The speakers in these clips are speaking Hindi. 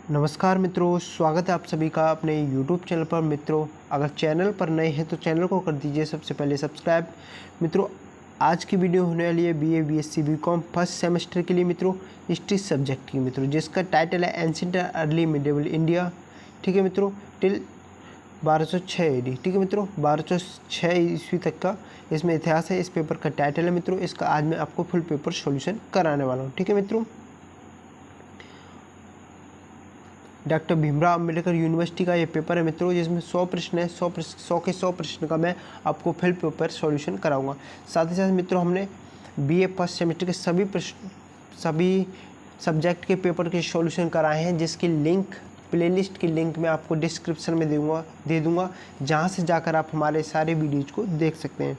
नमस्कार मित्रों, स्वागत है आप सभी का अपने YouTube चैनल पर। मित्रों, अगर चैनल पर नए हैं तो चैनल को कर दीजिए सबसे पहले सब्सक्राइब। मित्रों, आज की वीडियो होने वाली है BA BSc BCom first semester के लिए मित्रों, हिस्ट्री सब्जेक्ट की मित्रों, जिसका टाइटल है एंशिएंट अर्ली मिडिवल इंडिया। ठीक है मित्रों, टिल 1206 AD। ठीक है मित्रों, 1206 ईस्वी तक का इसमें इतिहास है। इस पेपर का टाइटल है मित्रों, इसका आज मैं आपको फुल पेपर सोल्यूशन कराने वाला हूँ। ठीक है मित्रों, डॉक्टर भीमराव अम्बेडकर यूनिवर्सिटी का ये पेपर है मित्रों, जिसमें 100 प्रश्न है। 100 प्रश्न का मैं आपको फुल पेपर सॉल्यूशन कराऊंगा। साथ ही साथ मित्रों, हमने BA फर्स्ट सेमेस्टर के सभी सब्जेक्ट के पेपर के सॉल्यूशन कराए हैं, जिसकी लिंक प्लेलिस्ट की लिंक मैं आपको डिस्क्रिप्शन में दे दूँगा, जहाँ से जाकर आप हमारे सारे वीडियोज़ को देख सकते हैं।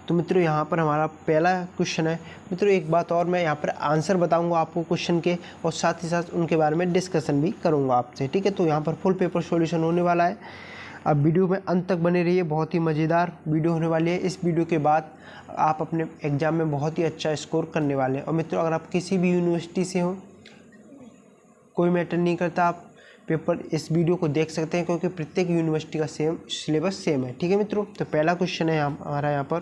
तो मित्रों, यहाँ पर हमारा पहला क्वेश्चन है। मित्रों, एक बात और, मैं यहाँ पर आंसर बताऊंगा आपको क्वेश्चन के, और साथ ही साथ उनके बारे में डिस्कशन भी करूंगा आपसे। ठीक है, तो यहाँ पर फुल पेपर सॉल्यूशन होने वाला है। अब वीडियो में अंत तक बने रहिए, बहुत ही मज़ेदार वीडियो होने वाली है। इस वीडियो के बाद आप अपने एग्ज़ाम में बहुत ही अच्छा स्कोर करने वाले हैं। और मित्रों, अगर आप किसी भी यूनिवर्सिटी से हो, कोई मैटर नहीं करता, आप पेपर इस वीडियो को देख सकते हैं, क्योंकि प्रत्येक यूनिवर्सिटी का सिलेबस सेम है। ठीक है मित्रों, तो पहला क्वेश्चन है हमारा यहाँ पर,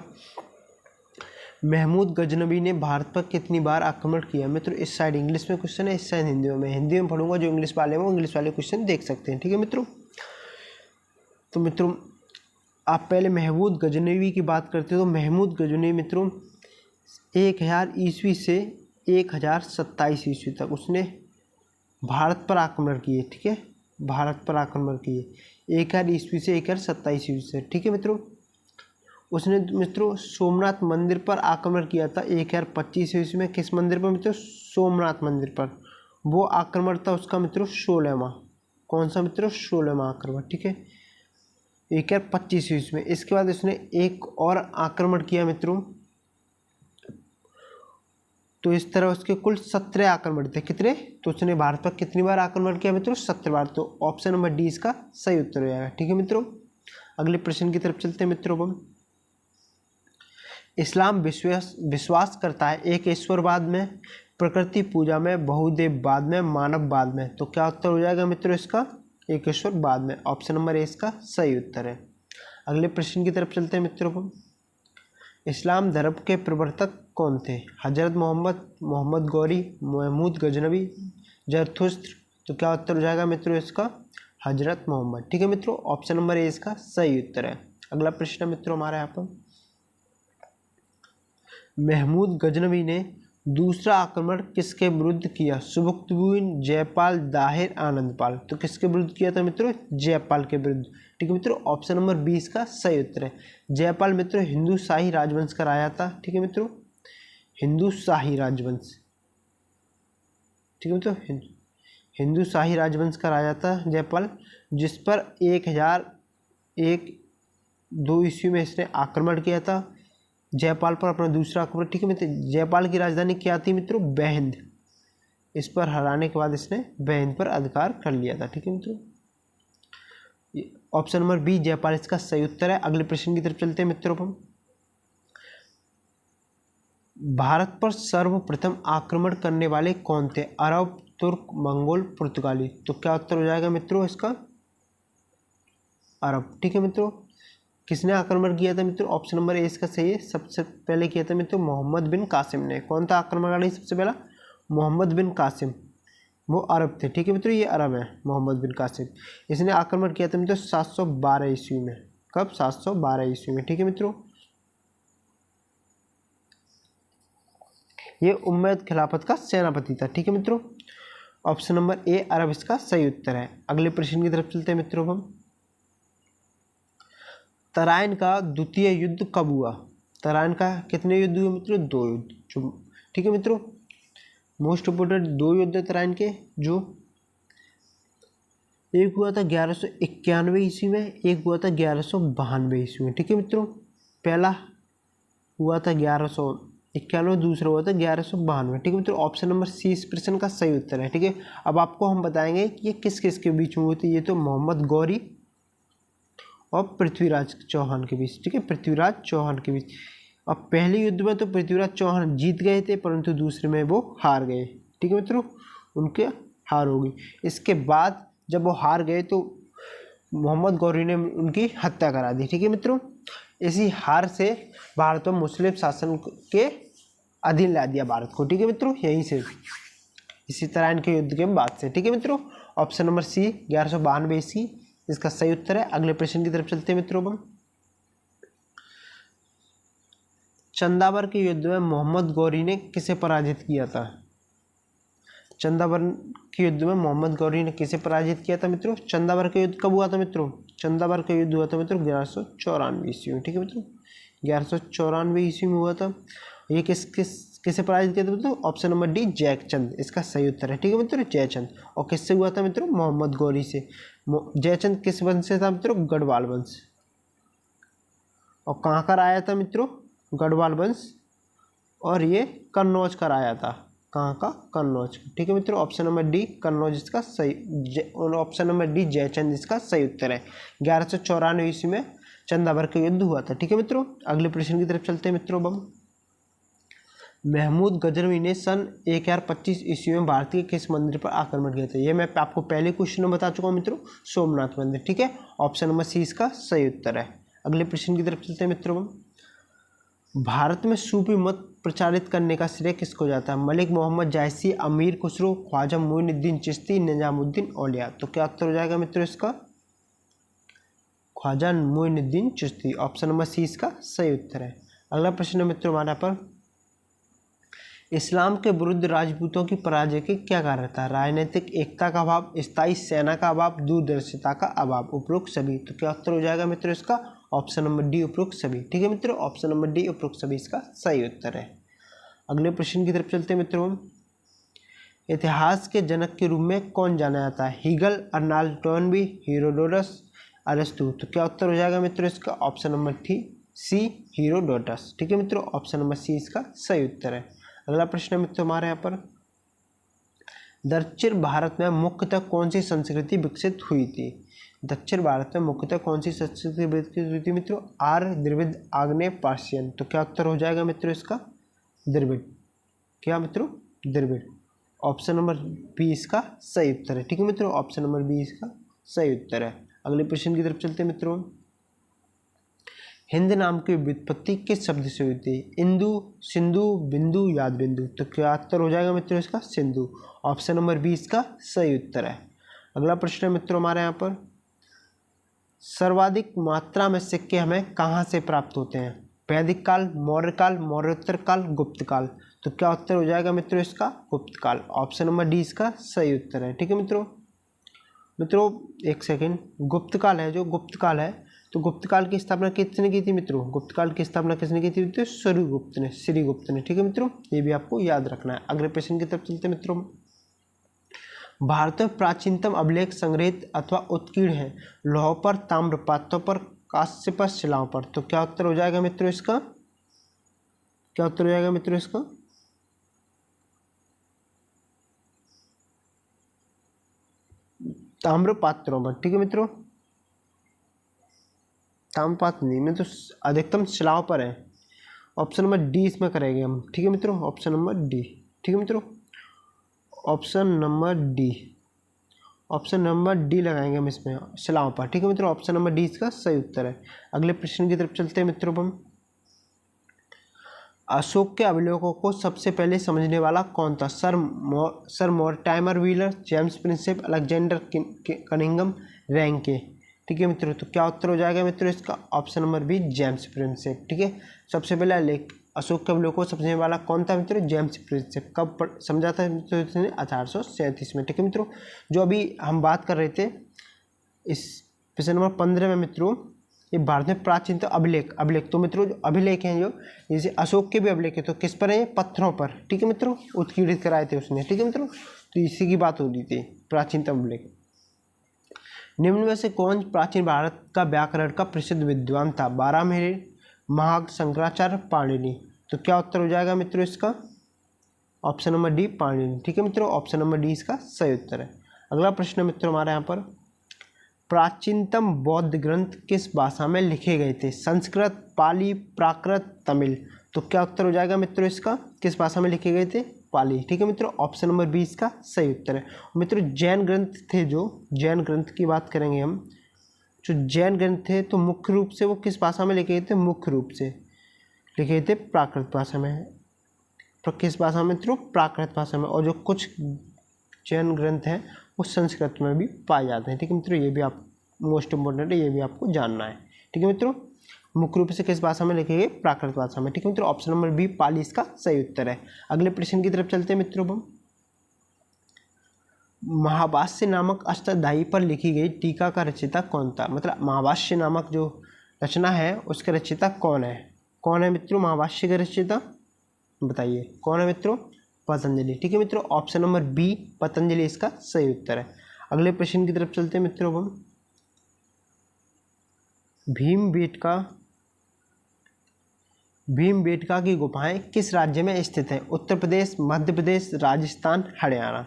महमूद गजनवी ने भारत पर कितनी बार आक्रमण किया। मित्रों, इस साइड इंग्लिश में क्वेश्चन है, इस साइड हिंदी में पढ़ूंगा। जो इंग्लिश वाले हैं वो इंग्लिश वाले क्वेश्चन देख सकते हैं। ठीक है मित्रों, तो मित्रों आप पहले महमूद गजनवी की बात करते हो, तो महमूद गजनवी मित्रों 1000 ईस्वी से 1027 ईस्वी तक उसने भारत पर आक्रमण किए। ठीक है, भारत पर आक्रमण किए 1000 ईस्वी से 1027 ईस्वी से। ठीक है मित्रों, उसने मित्रों सोमनाथ मंदिर पर आक्रमण किया था 1025 ईस्वी में। किस मंदिर पर मित्रों? सोमनाथ मंदिर पर। वो आक्रमण था उसका मित्रों 16वां। कौन सा मित्रों? 16वां आक्रमण। ठीक है, 1025 ईस्वी में। इसके बाद उसने एक और आक्रमण किया मित्रों, तो इस तरह उसके कुल 17 आक्रमण थे। कितने? तो उसने भारत पर कितनी बार आक्रमण किया मित्रों? 17 बार। तो ऑप्शन नंबर डी इसका सही उत्तर हो जाएगा। ठीक है मित्रों, अगले प्रश्न की तरफ चलते हैं मित्रों। हम इस्लाम विश्वास करता है एक ईश्वरवाद में, प्रकृति पूजा में, बहुदेववाद में, मानववाद में। तो क्या उत्तर हो जाएगा मित्रों इसका? एक ईश्वरवाद में। ऑप्शन नंबर ए इसका सही उत्तर है। अगले प्रश्न की तरफ चलते हैं मित्रों। हम इस्लाम धर्म के प्रवर्तक कौन थे? हजरत मोहम्मद गौरी, महमूद गजनवी, जरथुस्त्र। तो क्या उत्तर हो जाएगा मित्रों इसका? हजरत मोहम्मद। ठीक है मित्रों, ऑप्शन नंबर ए इसका सही उत्तर है। अगला प्रश्न मित्रों हमारे यहाँ पर, महमूद गजनवी ने दूसरा आक्रमण किसके विरुद्ध किया? सुबुक्तुद्दीन, जयपाल, दाहिर, आनंदपाल। तो किसके विरुद्ध किया था मित्रों? जयपाल के विरुद्ध। ठीक है मित्रों, ऑप्शन नंबर 20 का सही उत्तर है। जयपाल मित्रों हिंदू शाही राजवंश का राजा था। ठीक है मित्रों, हिंदू शाही राजवंश। ठीक है मित्रों, हिंदू शाही राजवंश का राजा था जयपाल, जिस पर 1001-2 ईस्वी में इसने आक्रमण किया था जयपाल पर, अपना दूसरा आक्रमण। ठीक है मित्र, जयपाल की राजधानी क्या थी मित्रों? बैंद। इस पर हराने के बाद इसने बैंद पर अधिकार कर लिया था। ठीक है मित्रों, ऑप्शन नंबर बी जयपाल इसका सही उत्तर है। अगले प्रश्न की तरफ चलते हैं मित्रों। हम भारत पर सर्वप्रथम आक्रमण करने वाले कौन थे? अरब, तुर्क, मंगोल, पुर्तगाली। तो क्या उत्तर हो जाएगा मित्रों इसका? अरब। ठीक है मित्रों, किसने आक्रमण किया था मित्रों? ऑप्शन नंबर ए इसका सही है। सबसे पहले किया था मित्रों मोहम्मद बिन कासिम ने। कौन था आक्रमणकारी सबसे पहला? मोहम्मद बिन कासिम, वो अरब थे। ठीक है मित्रों, ये अरब है मोहम्मद बिन कासिम। इसने आक्रमण किया था मित्रों 712 ईस्वी में। कब? 712 ईस्वी में। ठीक है मित्रों, ये उम्मयद खिलाफत का सेनापति था। ठीक है मित्रों, ऑप्शन नंबर ए अरब इसका सही उत्तर है। अगले प्रश्न की तरफ चलते हैं मित्रों। हम तराइन का द्वितीय युद्ध कब हुआ? तराइन का कितने युद्ध हुए मित्रों? 2 युद्ध। ठीक है मित्रों, मोस्ट इम्पोर्टेंट 2 युद्ध तराइन के, जो एक हुआ था 1191 ईस्वी में, एक हुआ था 1192 ईस्वी में। ठीक है मित्रों, पहला हुआ था 1191, दूसरा हुआ था 1192। ठीक है मित्रों, ऑप्शन नंबर सी इस प्रश्न का सही उत्तर है। ठीक है, अब आपको हम बताएंगे कि ये किस किस के बीच में हुई थी। ये तो मोहम्मद गौरी और पृथ्वीराज चौहान के बीच। ठीक है, पृथ्वीराज चौहान के बीच। अब पहले युद्ध में तो पृथ्वीराज चौहान जीत गए थे, परंतु दूसरे में वो हार गए। ठीक है मित्रों, उनके हार होगी। इसके बाद जब वो हार गए तो मोहम्मद गौरी ने उनकी हत्या करा दी। ठीक है मित्रों, इसी हार से भारत में मुस्लिम शासन के अधीन ला दिया भारत को। ठीक है मित्रों, यहीं से इसी तरह इनके युद्ध के बाद से। ठीक है मित्रों, ऑप्शन नंबर सी 1192 ईस्वी इसका सही उत्तर है। अगले प्रश्न की तरफ चलते हैं मित्रों। हम चंदावर के युद्ध में मोहम्मद गौरी ने किसे पराजित किया था? चंदावर के युद्ध में मोहम्मद गौरी ने किसे पराजित किया था मित्रों? चंदावर का युद्ध कब हुआ था मित्रों? चंदावर का युद्ध हुआ था मित्रों 1194 ईस्वी में। ठीक है मित्रों, 1194 ईस्वी में हुआ था। ये किसे पराजित किया था मित्रों? ऑप्शन नंबर डी जयचंद इसका सही उत्तर है। ठीक है मित्रों, जयचंद। और किससे हुआ था मित्रों? मोहम्मद गौरी से। जयचंद किस वंश से था मित्रों? गढ़वाल वंश। और कहाँ कर आया था मित्रों? गढ़वाल वंश। और ये कन्नौज कर आया था। कहाँ का? कन्नौज। ठीक है मित्रों, ऑप्शन नंबर डी कन्नौज इसका सही, ऑप्शन नंबर डी जयचंद इसका सही उत्तर है। 1194 ईस्वी में चंदावर का युद्ध हुआ था। ठीक है मित्रों, अगले प्रश्न की तरफ चलते हैं मित्रों। महमूद गजनवी ने सन 1025 ईस्वी में भारतीय किस मंदिर पर आक्रमण किया था? ये मैं आपको पहले क्वेश्चन में बता चुका हूँ मित्रों, सोमनाथ मंदिर। ठीक है, ऑप्शन नंबर सी इसका सही उत्तर है। अगले प्रश्न की तरफ चलते हैं मित्रों। भारत में सूफी मत प्रचारित करने का श्रेय किसको जाता है? मलिक मोहम्मद जायसी, अमीर खुसरो, ख्वाजा मोइनुद्दीन चिश्ती, निजामुद्दीन औलिया। तो क्या उत्तर हो जाएगा मित्रों इसका? Khwaja Moinuddin Chishti, option number C इसका सही उत्तर है। अगला प्रश्न है मित्रों हमारे पर, इस्लाम के विरुद्ध राजपूतों की पराजय के क्या कारण था? राजनीतिक एकता का अभाव, स्थायी सेना का अभाव, दूरदर्शिता का अभाव, उपरोक्त सभी। तो क्या उत्तर हो जाएगा मित्रों इसका? ऑप्शन नंबर डी उपरोक्त सभी। ठीक है मित्रों, ऑप्शन नंबर डी उपरोक्त सभी इसका सही उत्तर है। अगले प्रश्न की तरफ चलते हैं मित्रों। इतिहास के जनक के रूप में कौन जाना जाता है? हीगल, अर्नाल्ड टोनबी, हेरोडोटस, अरस्तु। तो क्या उत्तर हो जाएगा मित्रों इसका? Option number C Herodotus. ठीक है मित्रों, ऑप्शन नंबर सी इसका सही उत्तर है। अगला प्रश्न है मित्रों हमारे यहाँ पर, दक्षिण भारत में मुख्यतः कौन सी संस्कृति विकसित हुई थी? दक्षिण भारत में मुख्यतः कौन सी संस्कृति विकसित हुई थी मित्रों? आर्य, द्रविड़, आग्नेय, पार्शियन। तो क्या उत्तर हो जाएगा मित्रों इसका? द्रविड़। क्या मित्रों? द्रविड़। ऑप्शन नंबर बी इसका सही उत्तर है। ठीक है मित्रों, ऑप्शन नंबर बी इसका सही उत्तर है। अगले प्रश्न की तरफ चलते हैं मित्रों। हिंद नाम की व्युत्पत्ति किस शब्द से हुई थी? इंदु, सिंधु, बिंदु, याद बिंदु। तो क्या उत्तर हो जाएगा मित्रों इसका? सिंधु। ऑप्शन नंबर बी इसका सही उत्तर है। अगला प्रश्न है मित्रों हमारे यहाँ पर, सर्वाधिक मात्रा में सिक्के हमें कहाँ से प्राप्त होते हैं? वैदिक काल, मौर्य काल, मौर्योत्तर काल, गुप्त काल। तो क्या उत्तर हो जाएगा मित्रों इसका? गुप्त काल। ऑप्शन नंबर डी इसका सही उत्तर है। ठीक है मित्रों एक सेकेंड, गुप्त काल है, जो गुप्त काल है, तो गुप्त काल की स्थापना किसने की थी मित्रों? गुप्त काल की स्थापना किसने की थी? तो श्रीगुप्त ने। ठीक है मित्रों, ये भी आपको याद रखना है। अगले प्रश्न की तरफ चलते हैं मित्रों। भारत में प्राचीनतम अभिलेख संग्रहित अथवा उत्कीर्ण है लौह पर, ताम्र पात्रों पर, कांस्य पर, शिलाओं पर। तो क्या उत्तर हो जाएगा मित्रों इसका? क्या उत्तर हो जाएगा मित्रों इसका? ताम्र पात्रों पर। ठीक है मित्रों, ताम्रपात्र नहीं में तो अधिकतम शिलाओं पर है। ऑप्शन नंबर डी इसमें करेंगे हम। ठीक है मित्रों, ऑप्शन नंबर डी। ठीक है मित्रों, option number D, option number D लगाएंगे हम इसमें, शिलाओं पर। ठीक है मित्रों, ऑप्शन नंबर डी इसका सही उत्तर है। अगले प्रश्न की तरफ चलते हैं मित्रों। हम अशोक के अभिलेखों को सबसे पहले समझने वाला कौन था? Sir Mortimer Wheeler, James Prinsep, Alexander Cunningham, Ranke. ठीक है मित्रों, तो क्या उत्तर हो जाएगा मित्रों इसका? Option number B James Prinsep. ठीक है, सबसे पहला लेख अशोक के अभिलेखों को समझने वाला कौन था मित्रों? James Prinsep. कब समझा था मित्रों इसने? 1837 में। ठीक है मित्रों, जो अभी हम बात कर रहे थे इस प्रश्न नंबर 15 में मित्रों, ये भारत में प्राचीनतम अभिलेख तो मित्रों जो अभिलेख हैं, जो जैसे अशोक के भी अभिलेख है, तो किस पर है? पत्थरों पर। ठीक है मित्रों, उत्कीर्णित कराए थे उसने। ठीक है मित्रों, तो इसी की बात हो रही थी, प्राचीनतम अभिलेख। निम्न में से कौन प्राचीन भारत का व्याकरण का प्रसिद्ध विद्वान था? बारहमेर, महाग, शंकराचार्य, पाणिनि। तो क्या उत्तर हो जाएगा मित्रों इसका? Option number D Panini. ठीक है मित्रों, ऑप्शन नंबर डी इसका सही उत्तर है। अगला प्रश्न मित्रों हमारे यहाँ पर, प्राचीनतम बौद्ध ग्रंथ किस भाषा में लिखे गए थे? संस्कृत, पाली, प्राकृत, तमिल। तो क्या उत्तर हो जाएगा मित्रों इसका, किस भाषा में लिखे गए थे, पाली। ठीक है मित्रों, ऑप्शन नंबर बी इसका सही उत्तर है। मित्रों जैन ग्रंथ थे, जो जैन ग्रंथ की बात करेंगे हम, जो जैन ग्रंथ थे तो मुख्य रूप से वो किस भाषा में लिखे गए थे, मुख्य रूप से लिखे गए थे प्राकृत भाषा में। किस भाषा में मित्रों, प्राकृत भाषा में। और जो कुछ जैन ग्रंथ हैं वो संस्कृत में भी पाए जाते हैं। ठीक है मित्रों, ये भी आप मोस्ट इम्पोर्टेंट है, ये भी आपको जानना है। ठीक है मित्रों, मुख्य रूप से किस भाषा में लिखे गए, प्राकृत भाषा में। ठीक है मित्रों, ऑप्शन नंबर बी पाली इसका सही उत्तर है। अगले प्रश्न की तरफ चलते हैं मित्रों हम। महाभाष्य नामक अष्टाध्यायी पर लिखी गई टीका का रचयिता कौन था। मतलब महाभाष्य नामक जो रचना है उसके रचयिता कौन है, कौन है मित्रों महाभाष्य के रचयिता, बताइए कौन है मित्रों, पतंजलि। ठीक है मित्रों, ऑप्शन नंबर बी पतंजलि इसका सही उत्तर है। अगले प्रश्न की तरफ चलते हैं मित्रों हम। भीमबेटका की गुफाएं किस राज्य में स्थित हैं, उत्तर प्रदेश, मध्य प्रदेश, राजस्थान, हरियाणा।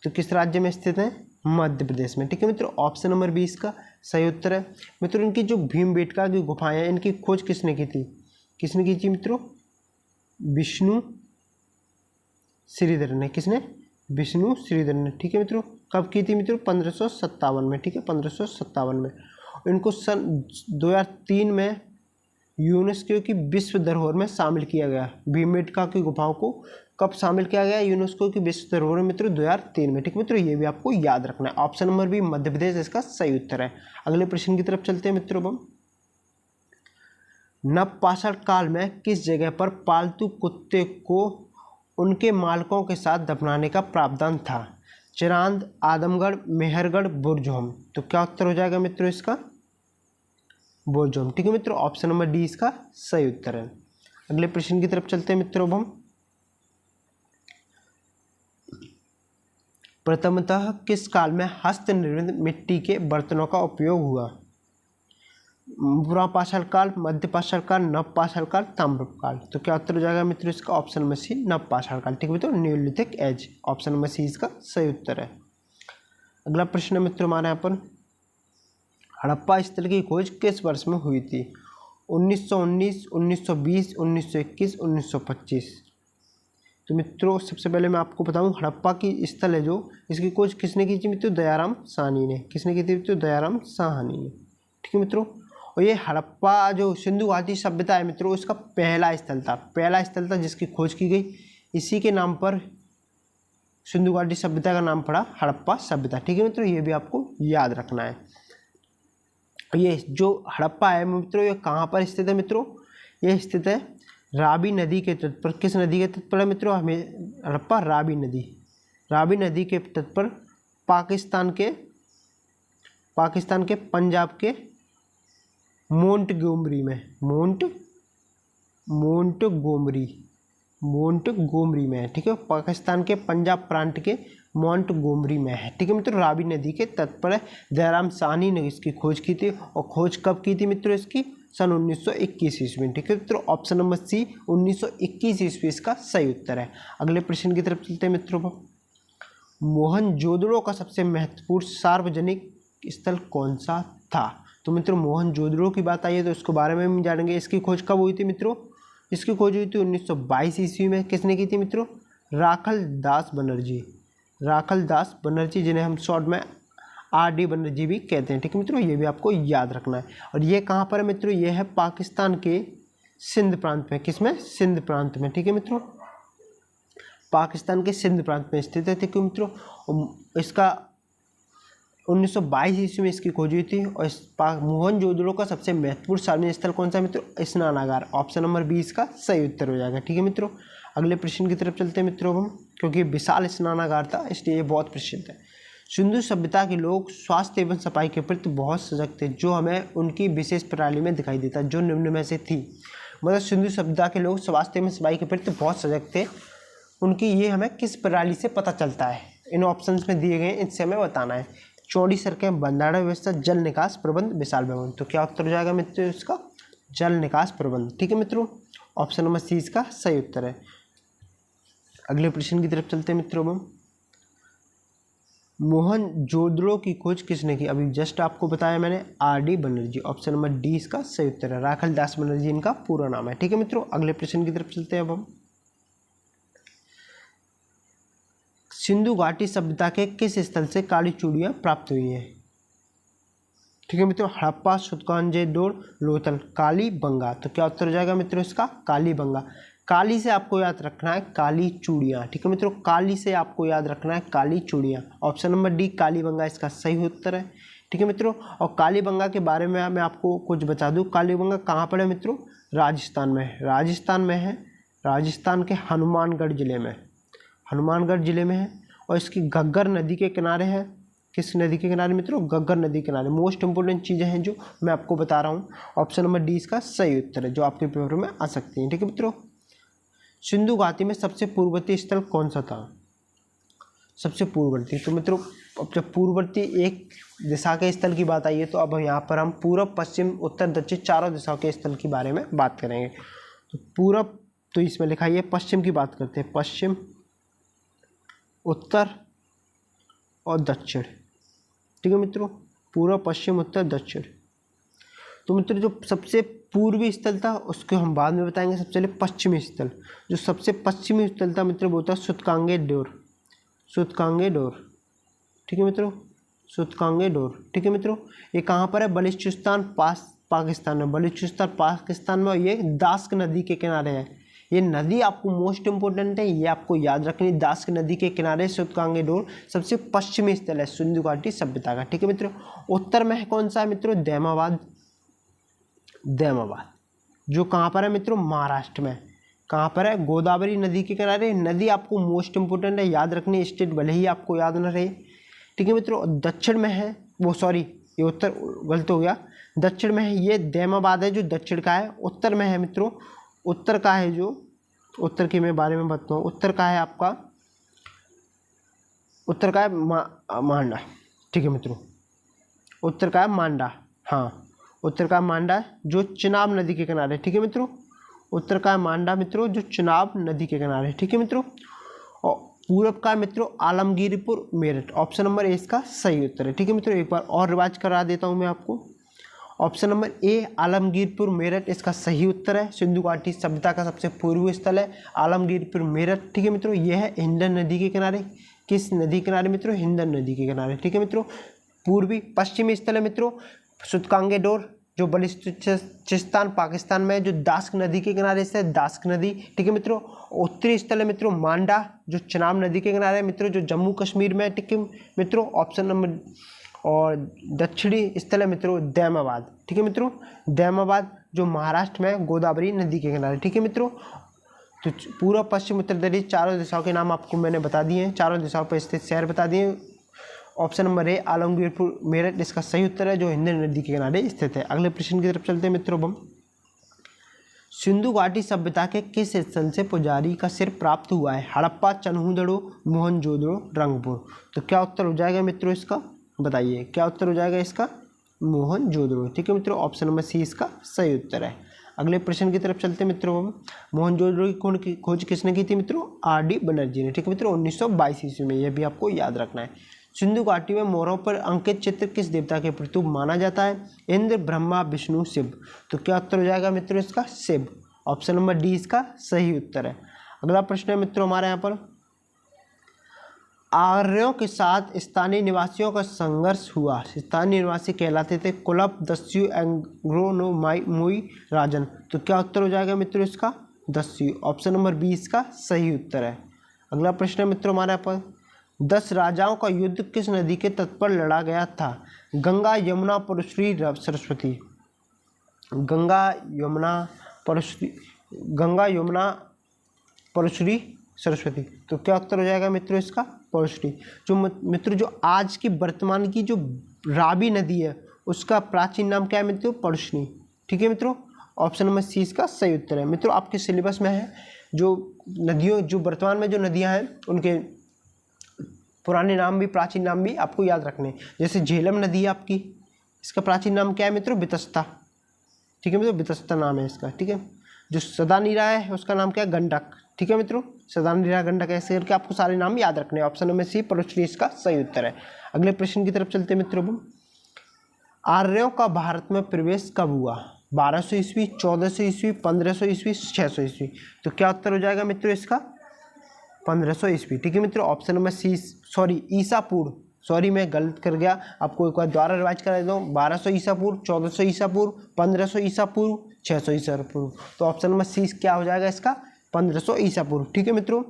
तो किस राज्य में स्थित है, मध्य प्रदेश में। ठीक है मित्रों, ऑप्शन नंबर बी इसका सही उत्तर है। मित्रों इनकी जो भीमबेटका की गुफाएं हैं इनकी खोज किसने की थी, किसने की थी मित्रों, विष्णु श्रीधर ने। किसने, विष्णु श्रीधर ने। ठीक है मित्रों, कब की थी मित्रों, 1557 में। ठीक है, 1557 में। इनको सन 2003 में यूनेस्को की विश्व धरोहर में शामिल किया गया। भीमबेटका की गुफाओं को कब शामिल किया गया यूनेस्को की विश्व धरोहर में मित्रों, 2003 में। ठीक मित्रों, ये भी आपको याद रखना है। Option number B Madhya Pradesh इसका सही उत्तर है। अगले प्रश्न की तरफ चलते हैं मित्रों हम। नवपाषाण काल में किस जगह पर पालतू कुत्ते को उनके मालिकों के साथ दफनाने का प्रावधान था, चिरांद, आदमगढ़, मेहरगढ़, बुरजोम। तो क्या उत्तर हो जाएगा मित्रों इसका, बुरजोम। ठीक है मित्रों, ऑप्शन नंबर डी इसका सही उत्तर है। अगले प्रश्न की तरफ चलते हैं मित्रों हम। प्रथमतः किस काल में हस्त निर्मित मिट्टी के बर्तनों का उपयोग हुआ, पुरापाषाण काल, मध्यपाषाण काल, नवपाषाण काल, ताम्रकाल। तो क्या उत्तर हो जाएगा मित्रों इसका, ऑप्शन नंबर सी नवपाषाण काल। ठीक है मित्रों, neolithic age, option number C इसका सही उत्तर है। अगला प्रश्न है मित्रों हमारे यहाँ पर, हड़प्पा स्थल की खोज किस वर्ष में हुई थी, 1919, 1920, 1921, 1925। तो मित्रों सबसे पहले मैं आपको बताऊं, हड़प्पा की स्थल है जो, इसकी खोज किसने की थी मित्रों, दयाराम साहनी ने। किसने की थी मित्रों, दयाराम साहनी ने। ठीक है मित्रों, और ये हड़प्पा जो सिंधु घाटी सभ्यता है मित्रों, इसका पहला स्थल था जिसकी खोज की गई। इसी के नाम पर सिंधु घाटी सभ्यता का नाम पड़ा हड़प्पा सभ्यता। ठीक है मित्रों, ये भी आपको याद रखना है। ये जो हड़प्पा है मित्रों, ये कहाँ पर स्थित है मित्रों, ये स्थित है रावी नदी के तट पर। किस नदी के तट पर है मित्रों, हमें हड़प्पा रावी नदी के तट पर, पाकिस्तान के पंजाब के मोंटगोमरी में है। ठीक है, पाकिस्तान के पंजाब प्रांत के मोंटगोमरी में है। ठीक है मित्रों, रावी नदी के तट पर है। दयाराम साहनी ने इसकी खोज की थी, और खोज कब की थी मित्रों इसकी, सन 1921 ईस्वी में। ठीक है मित्रों, ऑप्शन नंबर सी 1921 ईस्वी इसका सही उत्तर है। अगले प्रश्न की तरफ चलते हैं मित्रों। मोहनजोदड़ो का सबसे महत्वपूर्ण सार्वजनिक स्थल कौन सा था। तो मित्रों मोहनजोदड़ो की बात आई है तो इसके बारे में हम जानेंगे। इसकी खोज कब हुई थी मित्रों, इसकी खोज हुई थी 1922 ईस्वी में। किसने की थी मित्रों, राखल दास बनर्जी, जिन्हें हम शॉर्ट में RD बनर्जी भी कहते हैं। ठीक है मित्रों, ये भी आपको याद रखना है। और ये कहाँ पर है मित्रों, ये है पाकिस्तान के सिंध प्रांत में। किसमें, सिंध प्रांत में। ठीक है मित्रों, पाकिस्तान के सिंध प्रांत में स्थित है। ठीक है मित्रों, इसका 1922 ईस्वी में इसकी खोज हुई थी। और मोहनजोदड़ो का सबसे महत्वपूर्ण सार्वजनिक स्थल कौन सा है मित्रों, स्नानागार। ऑप्शन नंबर बी इसका सही उत्तर हो जाएगा। ठीक है मित्रों, अगले प्रश्न की तरफ चलते हैं मित्रों हम, क्योंकि विशाल स्नानागार था इसलिए ये बहुत प्रसिद्ध है। सिंधु सभ्यता के लोग स्वास्थ्य एवं सफाई के प्रति बहुत सजग थे, जो हमें उनकी विशेष प्रणाली में दिखाई देता, जो निम्न में से थी। मतलब सिंधु सभ्यता के लोग स्वास्थ्य एवं सफाई के प्रति बहुत सजग थे, उनकी ये हमें किस प्रणाली से पता चलता है, इन ऑप्शंस में दिए गए हैं, इनसे हमें बताना है। चौड़ी सड़कें, बंधारण व्यवस्था, जल निकास प्रबंध, विशाल भवन। तो क्या उत्तर हो जाएगा मित्रों इसका, जल निकास प्रबंध। ठीक है मित्रों, ऑप्शन नंबर सी इसका सही उत्तर है। अगले प्रश्न की तरफ चलते हैं मित्रों हम। मोहनजोदड़ो की खोज किसने की? अभी जस्ट आपको बताया मैंने, RD. Banerjee. Option number D इसका सही उत्तर है। राखल दास बनर्जी इनका पूरा नाम है। ठीक है मित्रों, अगले प्रश्न की तरफ चलते हैं अब हम। सिंधु घाटी सभ्यता के किस स्थल से काली चूड़ियां प्राप्त हुई हैं? ठीक है मित्रों, हड़प्पा, सुतकांजेडोर, लोथल, कालीबंगा। तो क्या उत्तर हो जाएगा मित्रों इसका? कालीबंगा। काली से आपको याद रखना है काली चूड़ियां। ठीक है मित्रों, काली से आपको याद रखना है काली चूड़ियां। ऑप्शन नंबर डी कालीबंगा इसका सही उत्तर है। ठीक है मित्रों, और कालीबंगा के बारे में मैं आपको कुछ बता दूं। कालीबंगा कहाँ पर है मित्रों? राजस्थान में है। राजस्थान में है, राजस्थान के हनुमानगढ़ जिले में, हनुमानगढ़ जिले में है। और इसकी घग्गर नदी के किनारे है। किस नदी के किनारे मित्रों? घग्गर नदी के किनारे। मोस्ट इंपोर्टेंट चीज़ें हैं जो मैं आपको बता रहा हूँ। ऑप्शन नंबर डी इसका सही उत्तर है, जो आपके पेपर में आ सकती हैं। ठीक है मित्रों, सिंधु घाटी में सबसे पूर्ववर्ती स्थल कौन सा था? सबसे पूर्ववर्ती, तो मित्रों अब जब पूर्ववर्ती एक दिशा के स्थल की बात आई है, तो अब यहाँ पर हम पूरब, पश्चिम, उत्तर, दक्षिण चारों दिशाओं के स्थल के बारे में बात करेंगे। तो पूरब, तो इसमें लिखा है पश्चिम की बात करते हैं। पश्चिम, उत्तर और दक्षिण। ठीक है मित्रों, पूर्व, पश्चिम, उत्तर, दक्षिण। तो मित्रों जो सबसे पूर्वी स्थल था उसको हम बाद में बताएंगे। सबसे पहले पश्चिमी स्थल, जो सबसे पश्चिमी स्थल था मित्रों वो था सुतकांगेडोर, सुतकांगेडोर। ठीक है मित्रों, सुतकांगेडोर। ठीक है मित्रों, ये कहाँ पर है? बलूचिस्तान पाकिस्तान में, बलूचिस्तान पाकिस्तान में। ये दास्क नदी के किनारे है। ये नदी आपको मोस्ट इंपोर्टेंट है, ये आपको याद रखनी। दास्क नदी के किनारे सुतकांगेडोर सबसे पश्चिमी स्थल है सिंधु घाटी सभ्यता का। ठीक है मित्रों, उत्तर में है कौन सा है मित्रों? दैमाबाद, दैमाबाद, जो कहाँ पर है मित्रों? महाराष्ट्र में। कहाँ पर है? गोदावरी नदी के किनारे। नदी आपको मोस्ट इंपोर्टेंट है, याद रखनी। स्टेट भले ही आपको याद न रहे। ठीक है मित्रों, दक्षिण में है वो, सॉरी ये उत्तर गलत हो गया। दक्षिण में है ये दैमाबाद है, जो दक्षिण का है। उत्तर में है मित्रों, उत्तर का है जो, उत्तर के मैं बारे में बताता हूँ। उत्तर का है आपका, उत्तर का है मांडा। ठीक है मित्रों, उत्तर का है मांडा। हाँ, उत्तर का मांडा जो चिनाब नदी के किनारे। ठीक है मित्रों, उत्तर का मांडा मित्रों जो चिनाब नदी के किनारे। ठीक है मित्रों, और पूरब का मित्रों Alamgirpur, Meerut. Option number A इसका सही उत्तर है। ठीक है मित्रों, एक बार और रिवाइज करा देता हूँ मैं आपको। Option number A Alamgirpur, Meerut इसका सही उत्तर है। सिंधु घाटी सभ्यता का सबसे पूर्वी स्थल है आलमगीरपुर, मेरठ। ठीक है मित्रों, यह है हिंडन नदी के किनारे। किस नदी के किनारे मित्रों? हिंडन नदी के किनारे। ठीक है मित्रों, पूर्वी पश्चिमी स्थल है मित्रों सुतकांगेडोर, जो बलूचिस्तान पाकिस्तान में है, जो दास्क नदी के किनारे से है, दास्क नदी। ठीक है मित्रों, उत्तरी स्थल है मित्रों मांडा, जो चिनाब नदी के किनारे है मित्रों, जो जम्मू कश्मीर में है। ठीक है मित्रों, ऑप्शन नंबर। और दक्षिणी स्थल है मित्रों दैमाबाद। ठीक है मित्रों, दैमाबाद जो महाराष्ट्र में है, गोदावरी नदी के किनारे। ठीक है मित्रों, तो पूर्व, पश्चिम, उत्तर, दक्षिण चारों दिशाओं के नाम आपको मैंने बता दिए हैं। चारों दिशाओं पर स्थित शहर बता दिए। Option number A Alamgirpur, Meerut इसका सही उत्तर है, जो हिंडन नदी के किनारे स्थित है। अगले प्रश्न की तरफ चलते हैं मित्रों। हम सिंधु घाटी सभ्यता के किस स्थल से पुजारी का सिर प्राप्त हुआ है? हड़प्पा, चन्हूदड़ो, मोहनजोदड़ो, रंगपुर। तो क्या उत्तर हो जाएगा मित्रों इसका? बताइए क्या उत्तर हो जाएगा इसका? मोहनजोदड़ो। ठीक है मित्रों, ऑप्शन नंबर सी इसका सही उत्तर है। अगले प्रश्न की तरफ चलते हैं मित्रों। हम मोहनजोदड़ो की खोज किसने की थी मित्रों? आर.डी. बनर्जी ने। ठीक है मित्रों, 1922 ईस्वी में। यह भी आपको याद रखना है। सिंधु घाटी में मोहरों पर अंकित चित्र किस देवता के प्रतीक माना जाता है? इंद्र, ब्रह्मा, विष्णु, शिव। तो क्या उत्तर हो जाएगा मित्रों इसका? शिव। ऑप्शन नंबर डी इसका सही उत्तर है। अगला प्रश्न है मित्रों हमारे यहाँ पर, आर्यों के साथ स्थानीय निवासियों का संघर्ष हुआ। स्थानीय निवासी कहलाते थे कुलप, दस्यु, एंग्रोनोमाई, राजन। तो क्या उत्तर हो जाएगा मित्रों इसका? दस्यु। ऑप्शन नंबर बी इसका सही उत्तर है। अगला प्रश्न है मित्रों हमारे यहाँ पर, 10 राजाओं का युद्ध किस नदी के तट पर लड़ा गया था? गंगा, यमुना, परशुरी, सरस्वती। गंगा, यमुना, परशुरी, गंगा, यमुना, परशुरी, सरस्वती। तो क्या उत्तर हो जाएगा मित्रों इसका? परशुरी। जो मित्रों जो आज की वर्तमान की जो रावी नदी है उसका प्राचीन नाम क्या है मित्रों? परशुनी। ठीक है मित्रों, ऑप्शन नंबर सी इसका सही उत्तर है। मित्रों आपके सिलेबस में है जो नदियों, जो वर्तमान में जो नदियां हैं उनके पुराने नाम भी, प्राचीन नाम भी आपको याद रखने। जैसे झेलम नदी है आपकी, इसका प्राचीन नाम क्या है मित्रों? बितस्ता। ठीक है मित्रों, बितस्ता नाम है इसका। ठीक है, जो सदा नीरा है उसका नाम क्या है? गंडक। ठीक है मित्रों, सदानीरा गंडक, ऐसे करके आपको सारे नाम याद रखने हैं। ऑप्शन नंबर सी परोक्षणी इसका सही उत्तर है। अगले प्रश्न की तरफ चलते हैं मित्रों। आर्यों का भारत में प्रवेश कब हुआ? 1200 ईस्वी, 1400 ईस्वी, 1500 ईस्वी, 600 ईस्वी। तो क्या उत्तर हो जाएगा मित्रों इसका? 1500 ईस्वी। ठीक है मित्रों, ऑप्शन नंबर सी, ईसा पूर्व, सॉरी मैं गलत कर गया, आपको एक बार दोबारा रिवाइज करा देता हूँ। 1200 ईसा पूर्व, 1400 ईसा पूर्व, 1500 ईसा पूर्व, 600 ईसा पूर्व। तो ऑप्शन नंबर सी क्या हो जाएगा इसका? 1500 ईसा पूर्व। ठीक है मित्रों,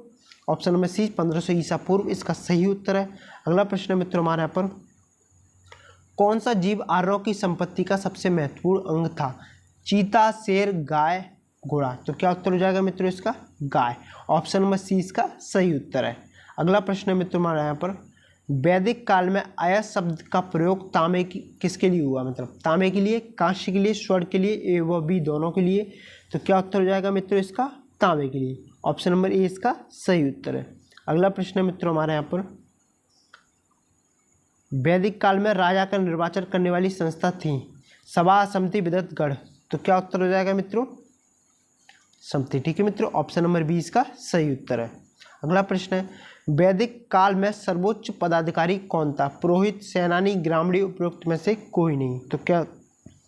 ऑप्शन नंबर सी 1500 ईसा पूर्व इसका सही उत्तर है। अगला प्रश्न है मित्रों हमारे यहाँ पर, कौन सा जीव आर्यों की संपत्ति का सबसे महत्वपूर्ण अंग था? चीता, शेर, गाय, घोड़ा। तो क्या उत्तर हो जाएगा मित्रों इसका? गाय। ऑप्शन नंबर सी इसका सही उत्तर है। अगला प्रश्न है मित्रों हमारे यहाँ पर, वैदिक काल में अय शब्द का प्रयोग तांबे की किसके लिए हुआ? मतलब तांबे के लिए, कांस्य के लिए, स्वर्ण के लिए, ए व बी दोनों के लिए। तो क्या उत्तर हो जाएगा मित्रों इसका? तांबे के लिए। ऑप्शन नंबर ए इसका सही उत्तर है। अगला प्रश्न है मित्रों हमारे यहाँ पर, वैदिक काल में राजा का निर्वाचन करने वाली संस्था थी? सभा, समिति, विदत, गढ़। तो क्या उत्तर हो जाएगा मित्रों? समिति। ठीक है मित्रों, ऑप्शन नंबर बी इसका सही उत्तर है। अगला प्रश्न है, वैदिक काल में सर्वोच्च पदाधिकारी कौन था? पुरोहित, सेनानी, ग्रामणी, उपरोक्त में से कोई नहीं। तो क्या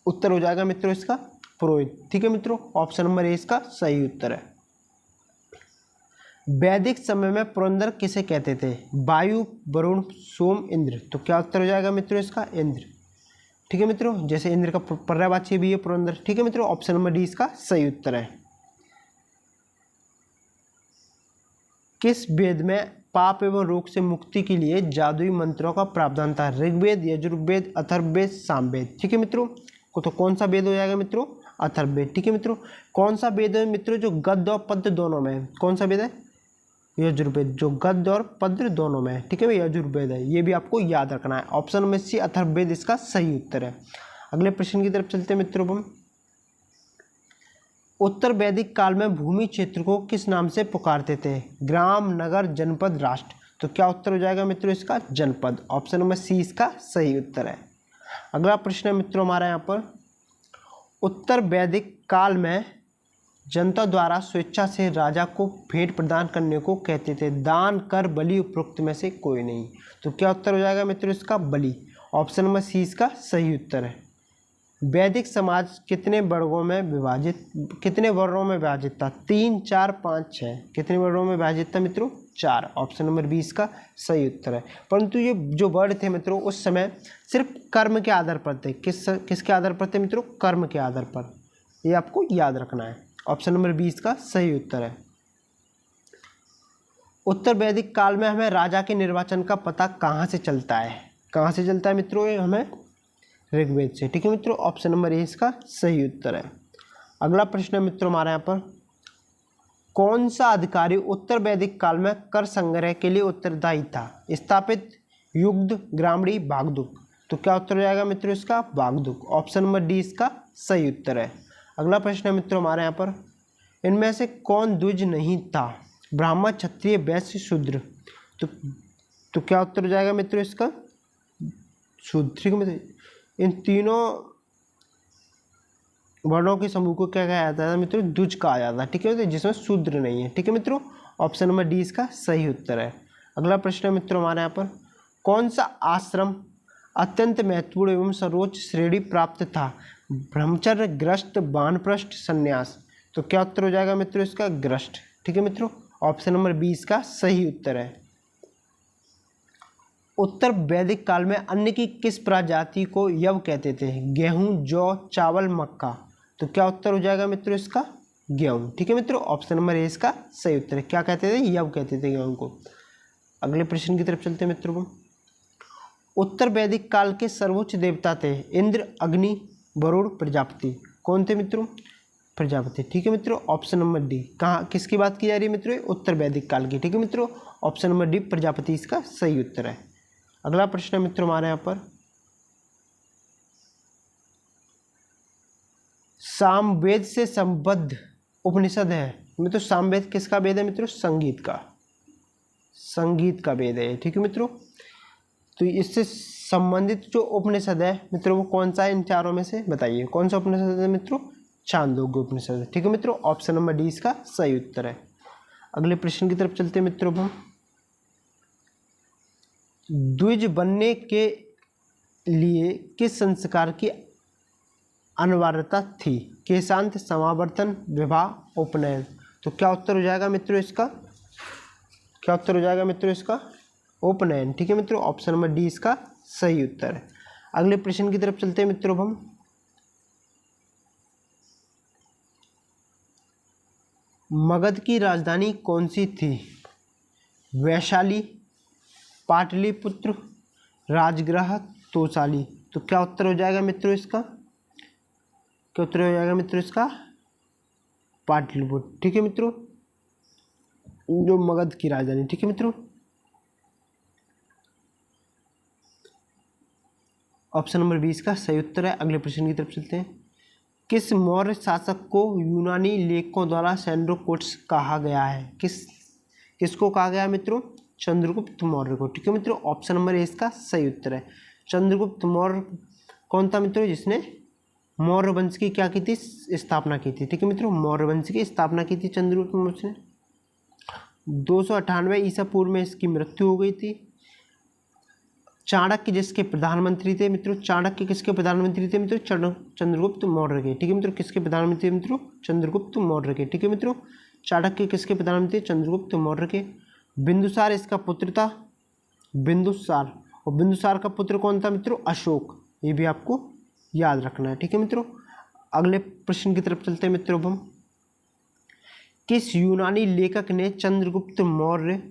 उत्तर हो जाएगा मित्रों इसका? पुरोहित। ठीक है मित्रों, ऑप्शन नंबर ए इसका सही उत्तर है। वैदिक समय में पुरंदर किसे कहते थे? वायु, वरुण, सोम, इंद्र। तो क्या उत्तर हो जाएगा मित्रों इसका? इंद्र। ठीक है मित्रों, जैसे इंद्र का पर्यायवाची भी है पुरंदर। ठीक है मित्रों, ऑप्शन नंबर डी इसका सही उत्तर है। किस वेद में पाप एवं रोग से मुक्ति के लिए जादुई मंत्रों का प्रावधान था? ऋग्वेद, यजुर्वेद, अथर्ववेद, सामवेद। ठीक है मित्रों, तो कौन सा वेद हो जाएगा मित्रों? अथर्ववेद। ठीक है मित्रों, कौन सा वेद है मित्रों जो गद्य और पद्य दोनों में है? कौन सा वेद है? यजुर्वेद, जो गद्य और पद्य दोनों में है। ठीक है, यजुर्वेद है, ये भी आपको याद रखना है। ऑप्शन में सी अथर्ववेद इसका सही उत्तर है। अगले प्रश्न की तरफ चलते हैं मित्रों हम। उत्तर वैदिक काल में भूमि क्षेत्र को किस नाम से पुकारते थे? ग्राम, नगर, जनपद, राष्ट्र। तो क्या उत्तर हो जाएगा मित्रों इसका? जनपद। ऑप्शन नंबर सी इसका सही उत्तर है। अगला प्रश्न है मित्रों हमारा यहाँ पर, उत्तर वैदिक काल में जनता द्वारा स्वेच्छा से राजा को भेंट प्रदान करने को कहते थे? दान, कर, बलि, उपरोक्त में से कोई नहीं। तो क्या उत्तर हो जाएगा मित्रों इसका? बलि। ऑप्शन नंबर सी इसका सही उत्तर है। वैदिक समाज कितने वर्गों में विभाजित, कितने वर्णों में विभाजित था? 3, 4, 5, 6। कितने वर्णों में विभाजित था मित्रों? 4। ऑप्शन नंबर 20 का सही उत्तर है। परंतु ये जो वर्ण थे मित्रों उस समय सिर्फ कर्म के आधार पर थे। किसके आधार पर थे मित्रों? कर्म के आधार पर। ये आपको याद रखना है। ऑप्शन नंबर 20 का सही उत्तर है। उत्तर वैदिक काल में हमें राजा के निर्वाचन का पता कहाँ से चलता है? कहाँ से चलता है मित्रों? ये हमें ऋग्वेद से। ठीक है मित्रों, ऑप्शन नंबर ए इसका सही उत्तर है। अगला प्रश्न है मित्रों हमारे यहाँ पर, कौन सा अधिकारी उत्तर वैदिक काल में कर संग्रह के लिए उत्तरदायी था? स्थापित, युग्ध, ग्रामणी, भागदुक। तो क्या उत्तर हो जाएगा मित्रों इसका? भागदुक। ऑप्शन नंबर डी इसका सही उत्तर है। अगला प्रश्न है मित्रों हमारे यहाँ पर, इनमें से कौन द्विज नहीं था? ब्राह्मण, क्षत्रिय, वैश्य, शूद्र। तो क्या उत्तर हो जाएगा मित्रों इसका? शूद्र। ठीक है मित्रों, इन तीनों वर्णों के समूह को क्या कहा जाता है मित्रों? द्विज कहा जाता है। ठीक है, जिसमें शूद्र नहीं है। ठीक है मित्रों, ऑप्शन नंबर डी इसका सही उत्तर है। अगला प्रश्न है मित्रों हमारे यहाँ पर, कौन सा आश्रम अत्यंत महत्वपूर्ण एवं सर्वोच्च श्रेणी प्राप्त था? ब्रह्मचर्य, ग्रस्त, वानप्रस्थ, संन्यास। तो क्या उत्तर हो जाएगा मित्रों इसका? ग्रस्त। ठीक है मित्रों, ऑप्शन नंबर 20 का सही उत्तर है। उत्तर वैदिक काल में अन्न की किस प्रजाति को यव कहते थे? गेहूं, जौ, चावल, मक्का। तो क्या उत्तर हो जाएगा मित्रों इसका? गेहूं। ठीक है मित्रों, ऑप्शन नंबर ए इसका सही उत्तर है। क्या कहते थे? यव कहते थे गेहूं को। अगले प्रश्न की तरफ चलते हैं मित्रों। उत्तर वैदिक काल के सर्वोच्च देवता थे? इंद्र, अग्नि, वरुण, प्रजापति। कौन थे मित्रों? प्रजापति। ठीक है मित्रों, ऑप्शन नंबर डी। कहाँ किसकी बात की जा रही है मित्रों? उत्तर वैदिक काल की। ठीक है मित्रों, ऑप्शन नंबर डी प्रजापति इसका सही उत्तर है। अगला प्रश्न है मित्रों हमारे यहाँ पर, सामवेद से संबद्ध उपनिषद है मित्रों। सामवेद किसका वेद है मित्रों? संगीत का। संगीत का वेद है। ठीक है मित्रों, तो इससे संबंधित जो उपनिषद है मित्रों वो कौन सा है? इन चारों में से बताइए कौन सा उपनिषद है मित्रों? छांदोग्य उपनिषद। ठीक है मित्रों, ऑप्शन नंबर डी इसका सही उत्तर है। अगले प्रश्न की तरफ चलते हैं मित्रों। हम द्विज बनने के लिए किस संस्कार की अनिवार्यता थी? केशांत, समावर्तन, विवाह, उपनयन। तो क्या उत्तर हो जाएगा मित्रों इसका? क्या उत्तर हो जाएगा मित्रों इसका? उपनयन। ठीक है मित्रों, ऑप्शन नंबर डी इसका सही उत्तर है। अगले प्रश्न की तरफ चलते हैं मित्रों। हम मगध की राजधानी कौन सी थी? वैशाली, पाटलिपुत्र, राजगृह, तोसाली। तो क्या उत्तर हो जाएगा मित्रों इसका? क्या उत्तर हो जाएगा मित्रों इसका? पाटलिपुत्र। ठीक है मित्रों, जो मगध की राजधानी। ठीक है मित्रों, ऑप्शन नंबर 20 का सही उत्तर है। अगले प्रश्न की तरफ चलते हैं। किस मौर्य शासक को यूनानी लेखकों द्वारा सैंड्रोकोट्स कहा गया है? किसको कहा गया है मित्रों? चंद्रगुप्त मौर्य को। ठीक है मित्रों, ऑप्शन नंबर ए इसका सही उत्तर है। चंद्रगुप्त मौर्य कौन था मित्रों? जिसने मौर्य वंश की क्या की थी? स्थापना की थी। ठीक है मित्रों, मौर्य वंश की स्थापना की थी चंद्रगुप्त मौर्य ने। 298 ईसा पूर्व में इसकी मृत्यु हो गई थी। चाणक्य जिसके प्रधानमंत्री थे मित्रों, चाणक्य किसके प्रधानमंत्री थे मित्रों? चंद्रगुप्त मौर्य के। ठीक है मित्रों, किसके प्रधानमंत्री मित्रों? चंद्रगुप्त मौर्य के। ठीक है मित्रों, चाणक्य किसके प्रधानमंत्री? चंद्रगुप्त मौर्य के। बिंदुसार इसका पुत्र था, बिंदुसार। और बिंदुसार का पुत्र कौन था मित्रों? अशोक। ये भी आपको याद रखना है। ठीक है मित्रों, अगले प्रश्न की तरफ चलते हैं मित्रों। हम किस यूनानी लेखक ने चंद्रगुप्त मौर्य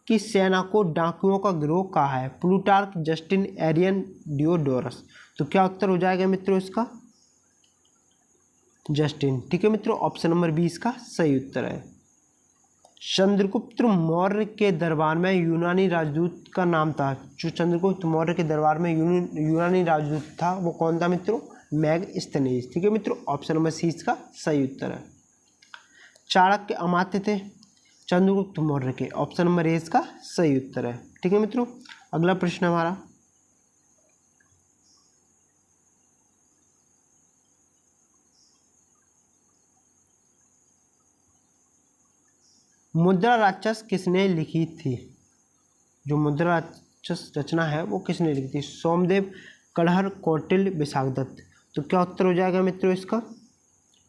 की सेना को डाकुओं का गिरोह कहा है? Plutarch, Justin, Arrian, Diodorus. तो क्या उत्तर हो जाएगा मित्रों इसका? जस्टिन। ठीक है मित्रों, ऑप्शन नंबर 20 का सही उत्तर है। चंद्रगुप्त मौर्य के दरबार में यूनानी राजदूत का नाम था। जो चंद्रगुप्त मौर्य के दरबार में यूनानी राजदूत था वो कौन था मित्रों? मैगस्थनीज। ठीक है मित्रों, ऑप्शन नंबर सी इसका सही उत्तर है। चाणक्य अमात्य थे चंद्रगुप्त मौर्य के। ऑप्शन नंबर ए इसका सही उत्तर है। ठीक है मित्रों, अगला प्रश्न हमारा मुद्रा राक्षस किसने लिखी थी? जो मुद्रा राक्षस रचना है वो किसने लिखी थी? सोमदेव, कलहर, कौटिल्य, विशाखदत्त। तो क्या उत्तर हो जाएगा मित्रों इसका?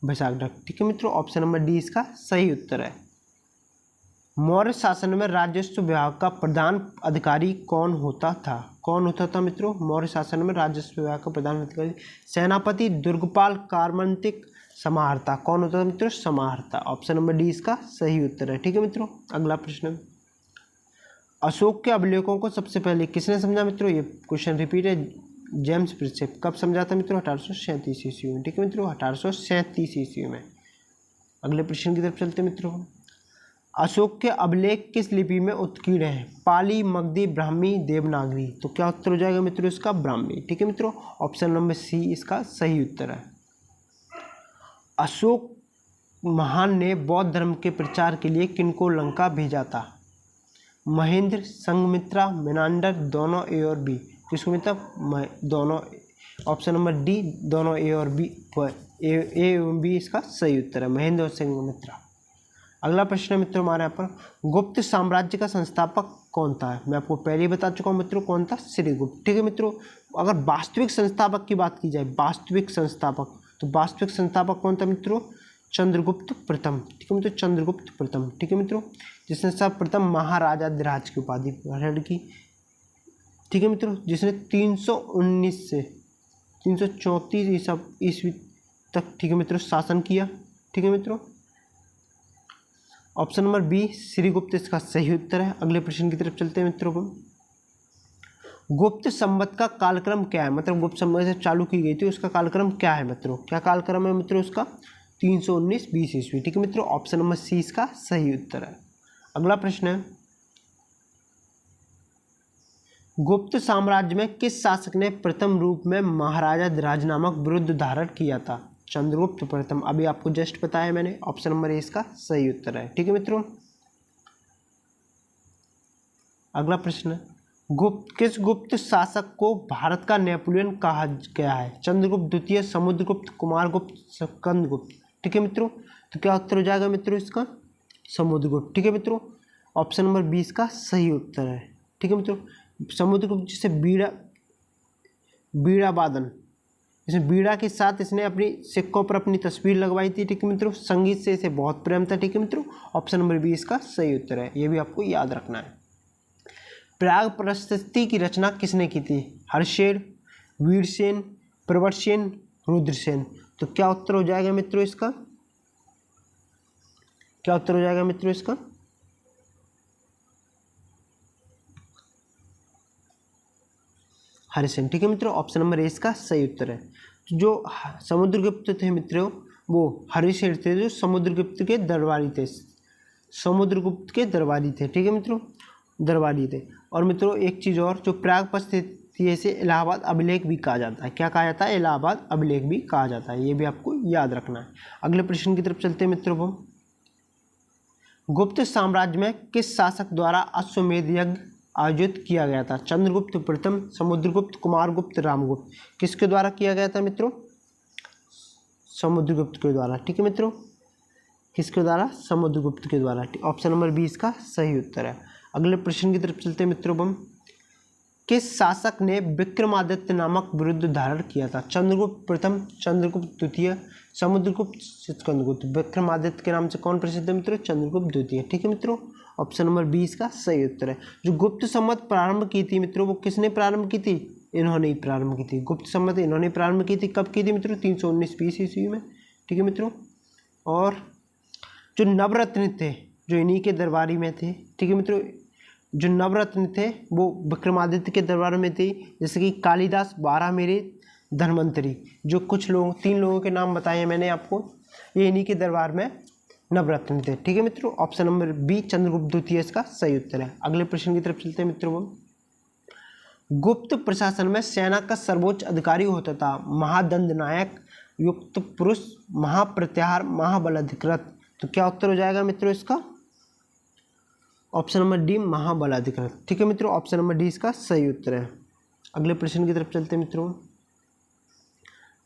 विशाखदत्त। ठीक है मित्रों, ऑप्शन नंबर डी इसका सही उत्तर है। मौर्य शासन में राजस्व विभाग का प्रधान अधिकारी कौन होता था? कौन होता था मित्रों? मौर्य शासन में राजस्व विभाग का प्रधान अधिकारी सेनापति, दुर्गपाल, कार्मंतिक, समाहर्ता। कौन होता था मित्रों? समाहर्ता। ऑप्शन नंबर डी इसका सही उत्तर है। ठीक है मित्रों, अगला प्रश्न। अशोक के अभिलेखों को सबसे पहले किसने समझा मित्रों? ये क्वेश्चन रिपीट है। James Prinsep. कब समझा था मित्रों? 1837 ईस्वी में। ठीक है मित्रों, 1837 ईस्वी में। अगले प्रश्न की तरफ चलते हैं मित्रों। अशोक के अभिलेख किस लिपि में उत्कीर्ण है? पाली, मगधी, ब्राह्मी, देवनागरी। तो क्या उत्तर हो जाएगा मित्रों इसका? ब्राह्मी। ठीक है मित्रों, ऑप्शन नंबर सी इसका सही उत्तर है। अशोक महान ने बौद्ध धर्म के प्रचार के लिए किनको लंका भेजा था? महेंद्र, संघमित्रा, मेनांडर, दोनों ए और बी। किसको मतलब? दोनों। ऑप्शन नंबर डी दोनों ए और बी। ए एवं बी इसका सही उत्तर है, महेंद्र और संघमित्रा। अगला प्रश्न है मित्रों हमारे यहाँ पर, गुप्त साम्राज्य का संस्थापक कौन था? मैं आपको पहले ही बता चुका हूँ मित्रों कौन था? श्रीगुप्त। ठीक है मित्रों, अगर वास्तविक संस्थापक की बात की जाए, वास्तविक संस्थापक, तो वास्तविक संस्थापक कौन था मित्रों? चंद्रगुप्त प्रथम। ठीक है मित्रों, चंद्रगुप्त प्रथम। ठीक है मित्रों, जिसने सर्वप्रथम महाराजाधिराज की उपाधि ग्रहण की। ठीक है मित्रों, जिसने 319 से 334 ईस्वी तक, ठीक है मित्रों, शासन किया। ठीक है मित्रों, ऑप्शन नंबर बी श्रीगुप्त इसका सही उत्तर है। अगले प्रश्न की तरफ चलते हैं मित्रों। गुप्त संवत का कालक्रम क्या है? मतलब गुप्त संवत जब चालू की गई थी उसका कालक्रम क्या है मित्रों? क्या कालक्रम है मित्रों उसका? 319-20 ईस्वी। ठीक है मित्रों, ऑप्शन नंबर सी इसका सही उत्तर है। अगला प्रश्न है, गुप्त साम्राज्य में किस शासक ने प्रथम रूप में महाराजाधिराज नामक बिरुद धारण किया था? चंद्रगुप्त प्रथम। अभी आपको जस्ट बताया मैंने, ऑप्शन नंबर ए इसका सही उत्तर है। ठीक है मित्रों, अगला प्रश्न, किस गुप्त शासक को भारत का नेपोलियन कहा गया है? चंद्रगुप्त द्वितीय, समुद्रगुप्त, कुमारगुप्त, स्कंदगुप्त। ठीक है मित्रों, तो क्या उत्तर हो जाएगा मित्रों इसका? समुद्रगुप्त। ठीक है मित्रों, ऑप्शन नंबर 20 का सही उत्तर है। ठीक है मित्रों, समुद्रगुप्त जिसे बीड़ा वादन, इसमें बीड़ा के साथ इसने अपनी सिक्कों पर अपनी तस्वीर लगवाई थी। ठीक है मित्रों, संगीत से इसे बहुत प्रेम था। ठीक है मित्रों, ऑप्शन नंबर 20 का सही उत्तर है, ये भी आपको याद रखना है। प्राग प्रशस्ति की रचना किसने की थी? हर्षेन, वीरसेन, प्रवरसेन, रुद्रसेन। तो क्या उत्तर हो जाएगा मित्रों इसका? क्या उत्तर हो जाएगा मित्रों इसका? हरिसेन। ठीक है मित्रों, ऑप्शन नंबर ए इसका सही उत्तर है। तो जो समुद्रगुप्त थे मित्रों, वो हरिसेन थे जो समुद्रगुप्त के दरबारी थे। समुद्रगुप्त के दरबारी थे। ठीक है मित्रों, दरबारी थे। और मित्रों एक चीज़ और, जो प्राग प्रशस्ति से इलाहाबाद अभिलेख भी कहा जाता है। क्या कहा जाता है? इलाहाबाद अभिलेख भी कहा जाता है, ये भी आपको याद रखना है। अगले प्रश्न की तरफ चलते हैं मित्रों। हम गुप्त साम्राज्य में किस शासक द्वारा अश्वमेध यज्ञ आयोजित किया गया था? चंद्रगुप्त प्रथम, समुद्रगुप्त, कुमारगुप्त, रामगुप्त। किसके द्वारा किया गया था मित्रों? समुद्रगुप्त के द्वारा। ठीक है मित्रों, किसके द्वारा? समुद्रगुप्त के द्वारा। ऑप्शन नंबर 20 का सही उत्तर है। अगले प्रश्न की तरफ चलते हैं मित्रों। हम किस शासक ने विक्रमादित्य नामक विरुद्ध धारण किया था? चंद्रगुप्त प्रथम, चंद्रगुप्त द्वितीय, समुद्रगुप्त, चंद्रगुप्त। विक्रमादित्य के नाम से कौन प्रसिद्ध है मित्रों? चंद्रगुप्त द्वितीय। ठीक है मित्रों, ऑप्शन नंबर 20 का सही उत्तर है। जो गुप्त संवत प्रारंभ की थी मित्रों, वो किसने प्रारंभ की थी? इन्होंने ही प्रारंभ की थी। गुप्त संवत इन्होंने प्रारंभ की थी। कब की थी मित्रों? 319 ईस्वी में। ठीक है मित्रों, और जो नवरत्न थे, जो इन्हीं के दरबारी में थे। ठीक है मित्रों, जो नवरत्न थे वो विक्रमादित्य के दरबार में थे, जैसे कि कालिदास, बारहमेरे, धन्वंतरी। जो कुछ लोग, 3 लोगों के नाम बताए हैं मैंने आपको, ये इन्हीं के दरबार में नवरत्न थे। ठीक है मित्रों, ऑप्शन नंबर बी चंद्रगुप्त द्वितीय इसका सही उत्तर है। अगले प्रश्न की तरफ चलते हैं मित्रों। गुप्त प्रशासन में सेना का सर्वोच्च अधिकारी होता था महादंड नायक, युक्त पुरुष, महाप्रत्याहार, महाबलाधिकृत। तो क्या उत्तर हो जाएगा मित्रों इसका? ऑप्शन नंबर डी महाबलाधिकृत। ठीक है मित्रों, ऑप्शन नंबर डी इसका सही उत्तर है। अगले प्रश्न की तरफ चलते हैं मित्रों।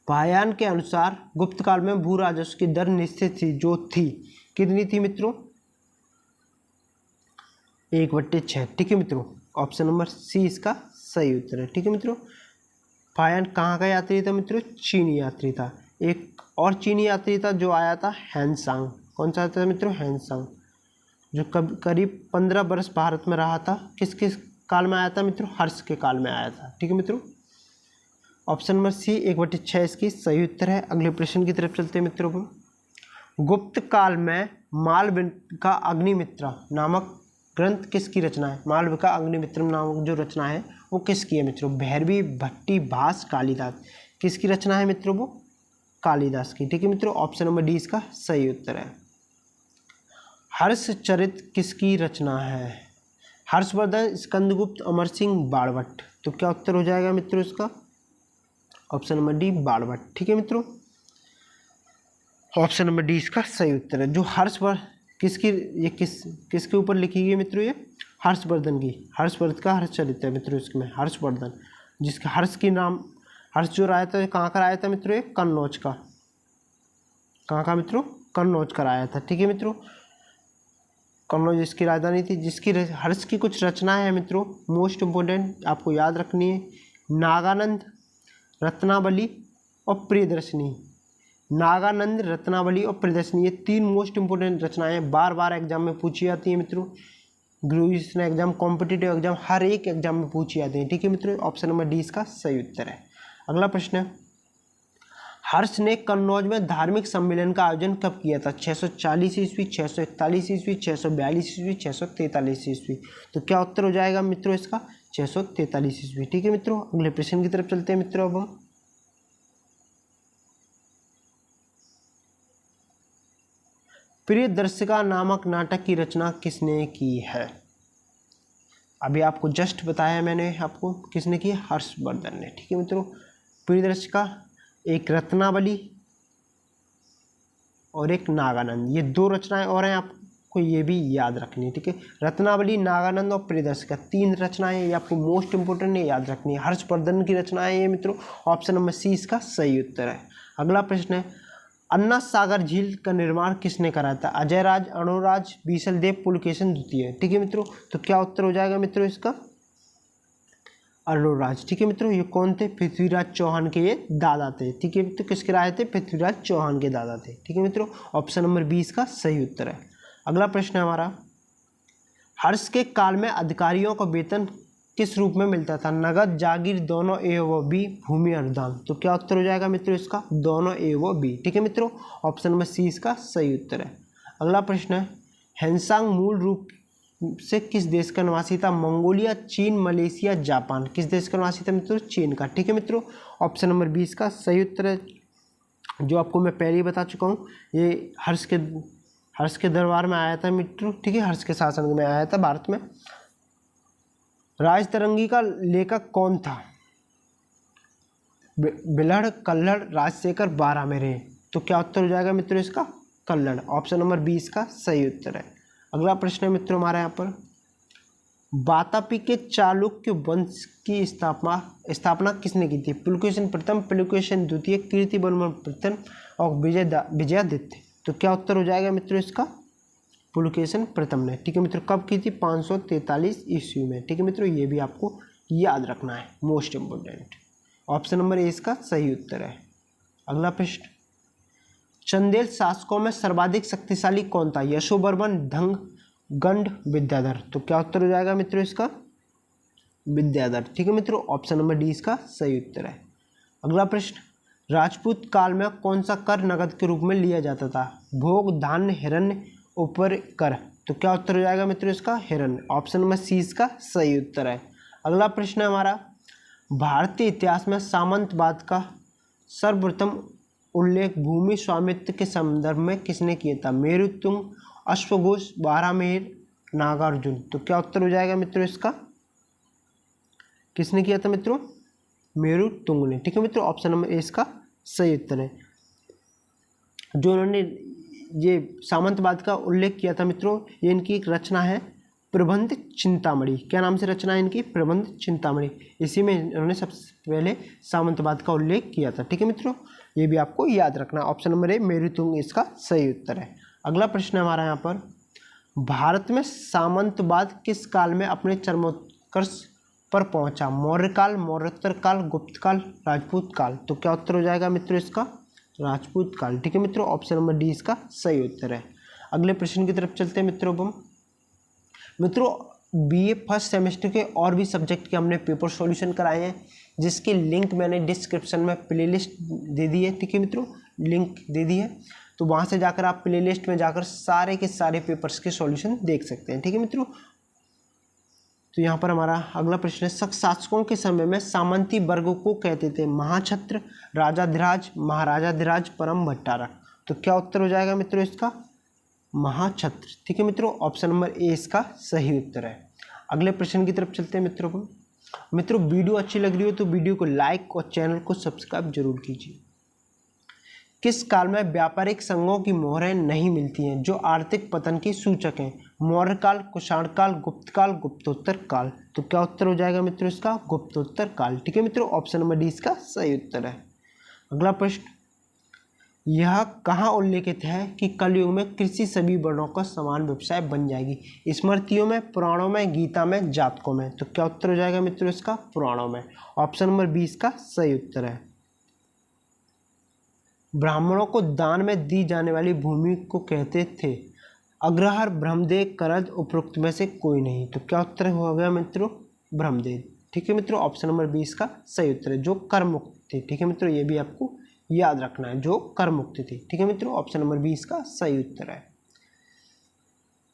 वायान के अनुसार गुप्त काल में भू राजस्व की दर निश्चित थी, जो थी कितनी थी मित्रों? 1/6। ठीक है मित्रों, ऑप्शन नंबर सी इसका सही उत्तर है। ठीक है मित्रों, फायान कहाँ का यात्री था मित्रों? चीनी यात्री था। एक और चीनी यात्री था जो आया था, हैंसांग। कौन सा था मित्रों? हैंसांग, जो करीब 15 वर्ष भारत में रहा था। किस किस काल में आया था मित्रों? हर्ष के काल में आया था। ठीक है मित्रों, ऑप्शन नंबर सी 1/6 इसकी सही उत्तर है। अगले प्रश्न की तरफ चलते हैं मित्रों। गुप्त काल में मालविका अग्निमित्र नामक ग्रंथ किसकी रचना है? मालविका अग्निमित्र नामक जो रचना है वो किसकी है मित्रों? भैरवी, भट्टी, भास, कालिदास। किसकी रचना है मित्रों? वो कालिदास की। ठीक है मित्रों, ऑप्शन नंबर डी इसका सही उत्तर है। हर्षचरित किसकी रचना है? हर्षवर्धन, स्कंदगुप्त, अमर सिंह, बाणभट्ट। तो क्या उत्तर हो जाएगा मित्रों इसका? Option number D Banabhatta. ठीक है मित्रों, ऑप्शन नंबर डी इसका सही उत्तर है। जो हर्षवर्धन किसकी, ये किसके ऊपर लिखी गई है मित्रों? ये हर्षवर्धन की। हर्षवर्धन का हर्षचरित है मित्रों इसमें, हर्षवर्धन, जिसका हर्ष की नाम, हर्ष जो आया था कहाँ का आया था मित्रों? ये कन्नौज का। कहाँ का मित्रों? कन्नौज का आया था। ठीक है मित्रों, कन्नौज इसकी राजधानी थी। जिसकी हर्ष की कुछ रचनाएं हैं मित्रों, मोस्ट इम्पोर्टेंट आपको याद रखनी है। नागानंद, रत्नावली और प्रियदर्शनी। नागानंद, रत्नावली और प्रियदर्शनी, ये 3 मोस्ट इंपोर्टेंट रचनाएं बार बार एग्जाम में पूछी जाती हैं मित्रों। ग्रेजुएशन एग्जाम, कॉम्पिटिटिव एग्जाम, हर एक एग्जाम में पूछी जाती हैं। ठीक है मित्रों, ऑप्शन नंबर डी इसका सही उत्तर है। अगला प्रश्न है, हर्ष ने कन्नौज में धार्मिक सम्मेलन का आयोजन कब किया था? 640 ईस्वी, 641 ईस्वी, 642 ईस्वी, 643 ईस्वी। तो क्या उत्तर हो जाएगा मित्रों इसका? 643 ईस्वी। ठीक है मित्रों, अगले प्रश्न की तरफ चलते हैं मित्रों। अब हम प्रियदर्शिका नामक नाटक की रचना किसने की है? अभी आपको जस्ट बताया मैंने आपको, किसने की? हर्षवर्धन ने। ठीक है मित्रों, प्रियदर्शिका, एक रत्नावली और एक नागानंद, ये 2 रचनाएं और हैं, आपको ये भी याद रखनी है। ठीक है, रत्नावली, नागानंद और प्रियदर्शिका, 3 रचनाएं, ये आपको मोस्ट इंपोर्टेंट है, याद रखनी है। हर्षवर्धन की रचनाएं ये मित्रों, ऑप्शन नंबर सी इसका सही उत्तर है। अगला प्रश्न है, अन्ना सागर झील का निर्माण किसने कराया था? अजयराज, अणुराज, बीसलदेव, पुलकेशन द्वितीय। ठीक है मित्रों, तो क्या उत्तर हो जाएगा मित्रों इसका? अणुराज। ठीक है मित्रों, ये कौन थे? पृथ्वीराज चौहान के ये दादा थे। ठीक है, तो किसके राय थे? पृथ्वीराज चौहान के दादा थे। ठीक है मित्रों, ऑप्शन नंबर 20 का सही उत्तर है। अगला प्रश्न है हमारा, हर्ष के काल में अधिकारियों को वेतन किस रूप में मिलता था? नगद, जागीर, दोनों ए व बी, भूमि अनुदान। तो क्या उत्तर हो जाएगा मित्रों इसका? दोनों ए व बी। ठीक है मित्रों, ऑप्शन नंबर सी इसका सही उत्तर है। अगला प्रश्न है, हेनसांग मूल रूप से किस देश का निवासी था? मंगोलिया, चीन, मलेशिया, जापान। किस देश का निवासी था मित्रों? चीन का। ठीक है मित्रों, ऑप्शन नंबर 20 का सही उत्तर है, जो आपको मैं पहले ही बता चुका हूँ। ये हर्ष के दरबार में आया था मित्रों। ठीक है, हर्ष के शासन में आया था भारत में। राजतरंगी का लेखक कौन था? बिल्हड़, कल्हड़, राजशेखर, बारहमेरे। तो क्या उत्तर हो जाएगा मित्रों इसका? कल्हड़। ऑप्शन नंबर 20 का सही उत्तर है। अगला प्रश्न है मित्रों हमारे यहाँ पर, वातापी के चालुक्य वंश की स्थापना किसने की थी? पुलकेशन प्रथम, पुलकेशन द्वितीय, कीर्तिवर्मन प्रथम और विजयादित्य। तो क्या उत्तर हो जाएगा मित्रों इसका? पुलकेशन प्रथम ने। ठीक है मित्रों, कब की थी? 543 ईस्वी में। ठीक है मित्रों, ये भी आपको याद रखना है, most important. Option number A इसका सही उत्तर है। अगला प्रश्न, चंदेल शासकों में सर्वाधिक शक्तिशाली कौन था? यशोवर्मन, धंग, गंड, विद्याधर। तो क्या उत्तर हो जाएगा मित्रों इसका? विद्याधर। ठीक है मित्रों, ऑप्शन नंबर डी इसका सही उत्तर है। अगला प्रश्न, राजपूत काल में कौन सा कर नगद के रूप में लिया जाता था? भोग, धान्य, हिरण्य, ऊपर कर। तो क्या उत्तर हो जाएगा मित्रों इसका? हिरण्य। ऑप्शन नंबर सी इसका सही उत्तर है। अगला प्रश्न है हमारा, भारतीय इतिहास में सामंतवाद का सर्वप्रथम उल्लेख भूमि स्वामित्व के संदर्भ में किसने किया था? मेरुतुंग, अश्वघोष, बारहमेर, नागार्जुन। तो क्या उत्तर हो जाएगा मित्रों इसका? किसने किया था मित्रों? मेरुतुंग ने। ठीक है मित्रों, ऑप्शन नंबर ए इसका सही उत्तर है। जो उन्होंने ये सामंतवाद का उल्लेख किया था मित्रों, ये इनकी एक रचना है, प्रबंध चिंतामणि। क्या नाम से रचना है इनकी? प्रबंध चिंतामणि। इसी में इन्होंने सबसे पहले सामंतवाद का उल्लेख किया था। ठीक है मित्रों, ये भी आपको याद रखना। ऑप्शन नंबर ए मेरुतुंग इसका सही उत्तर है। अगला प्रश्न है हमारा यहाँ पर, भारत में सामंतवाद किस काल में अपने चरमोत्कर्ष पर पहुंचा? मौर्य काल, मौर्योत्तर काल, गुप्त काल, राजपूत काल। तो क्या उत्तर हो जाएगा मित्रों इसका? राजपूत काल। ठीक है मित्रों, ऑप्शन नंबर डी इसका सही उत्तर है। अगले प्रश्न की तरफ चलते हैं मित्रों बीए फर्स्ट सेमेस्टर के और भी सब्जेक्ट के हमने पेपर सॉल्यूशन कराए हैं, जिसकी लिंक मैंने डिस्क्रिप्शन में प्लेलिस्ट दे दी है। ठीक है मित्रों, लिंक दे दी है, तो वहाँ से जाकर आप प्लेलिस्ट में जाकर सारे के सारे पेपर्स के सॉल्यूशन देख सकते हैं। ठीक है मित्रों, तो यहाँ पर हमारा अगला प्रश्न है, शक शासकों के समय में सामंती वर्ग को कहते थे? महाछत्र, राजाधिराज, महाराजाधिराज, परम भट्टारक। तो क्या उत्तर हो जाएगा मित्रों इसका? महाछत्र। ठीक है मित्रों, ऑप्शन नंबर ए इसका सही उत्तर है। अगले प्रश्न की तरफ चलते हैं मित्रों वीडियो अच्छी लग रही हो तो वीडियो को लाइक और चैनल को सब्सक्राइब जरूर कीजिए। किस काल में व्यापारिक संघों की मोहरें नहीं मिलती हैं जो आर्थिक पतन की सूचक हैं? मौर्य काल, कुषाण काल, गुप्त काल, गुप्तोत्तर काल। तो क्या उत्तर हो जाएगा मित्रों इसका? गुप्तोत्तर काल। ठीक है मित्रों, ऑप्शन नंबर डी इसका सही उत्तर है। अगला प्रश्न, यह कहाँ उल्लेखित है कि कलयुग में कृषि सभी वर्णों का समान व्यवसाय बन जाएगी? स्मृतियों में, पुराणों में, गीता में, जातकों में। तो क्या उत्तर हो जाएगा मित्रों इसका? पुराणों में। ऑप्शन नंबर 20 का सही उत्तर है। ब्राह्मणों को दान में दी जाने वाली भूमि को कहते थे? अग्रहार, ब्रह्मदेव, करज, उपरोक्त में से कोई नहीं। तो क्या उत्तर हो गया मित्रों? ब्रह्मदेव। ठीक है मित्रों, ऑप्शन नंबर 20 का सही उत्तर है, जो कर मुक्त थे। ठीक है मित्रों, ये भी आपको याद रखना है, जो कर मुक्त थी। ठीक है मित्रों, ऑप्शन नंबर 20 का सही उत्तर है।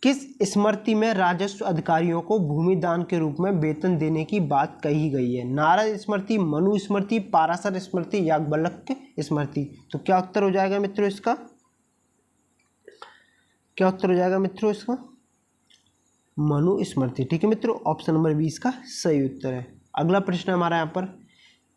किस स्मृति में राजस्व अधिकारियों को भूमि दान के रूप में वेतन देने की बात कही गई है? नारद स्मृति, मनु स्मृति, पाराशर स्मृति, याज्ञवल्क्य स्मृति। तो क्या उत्तर हो जाएगा मित्रों इसका? क्या उत्तर हो जाएगा मित्रों इसका? मनु स्मृति। ठीक है मित्रों, ऑप्शन नंबर 20 का सही उत्तर है। अगला प्रश्न हमारा यहाँ पर,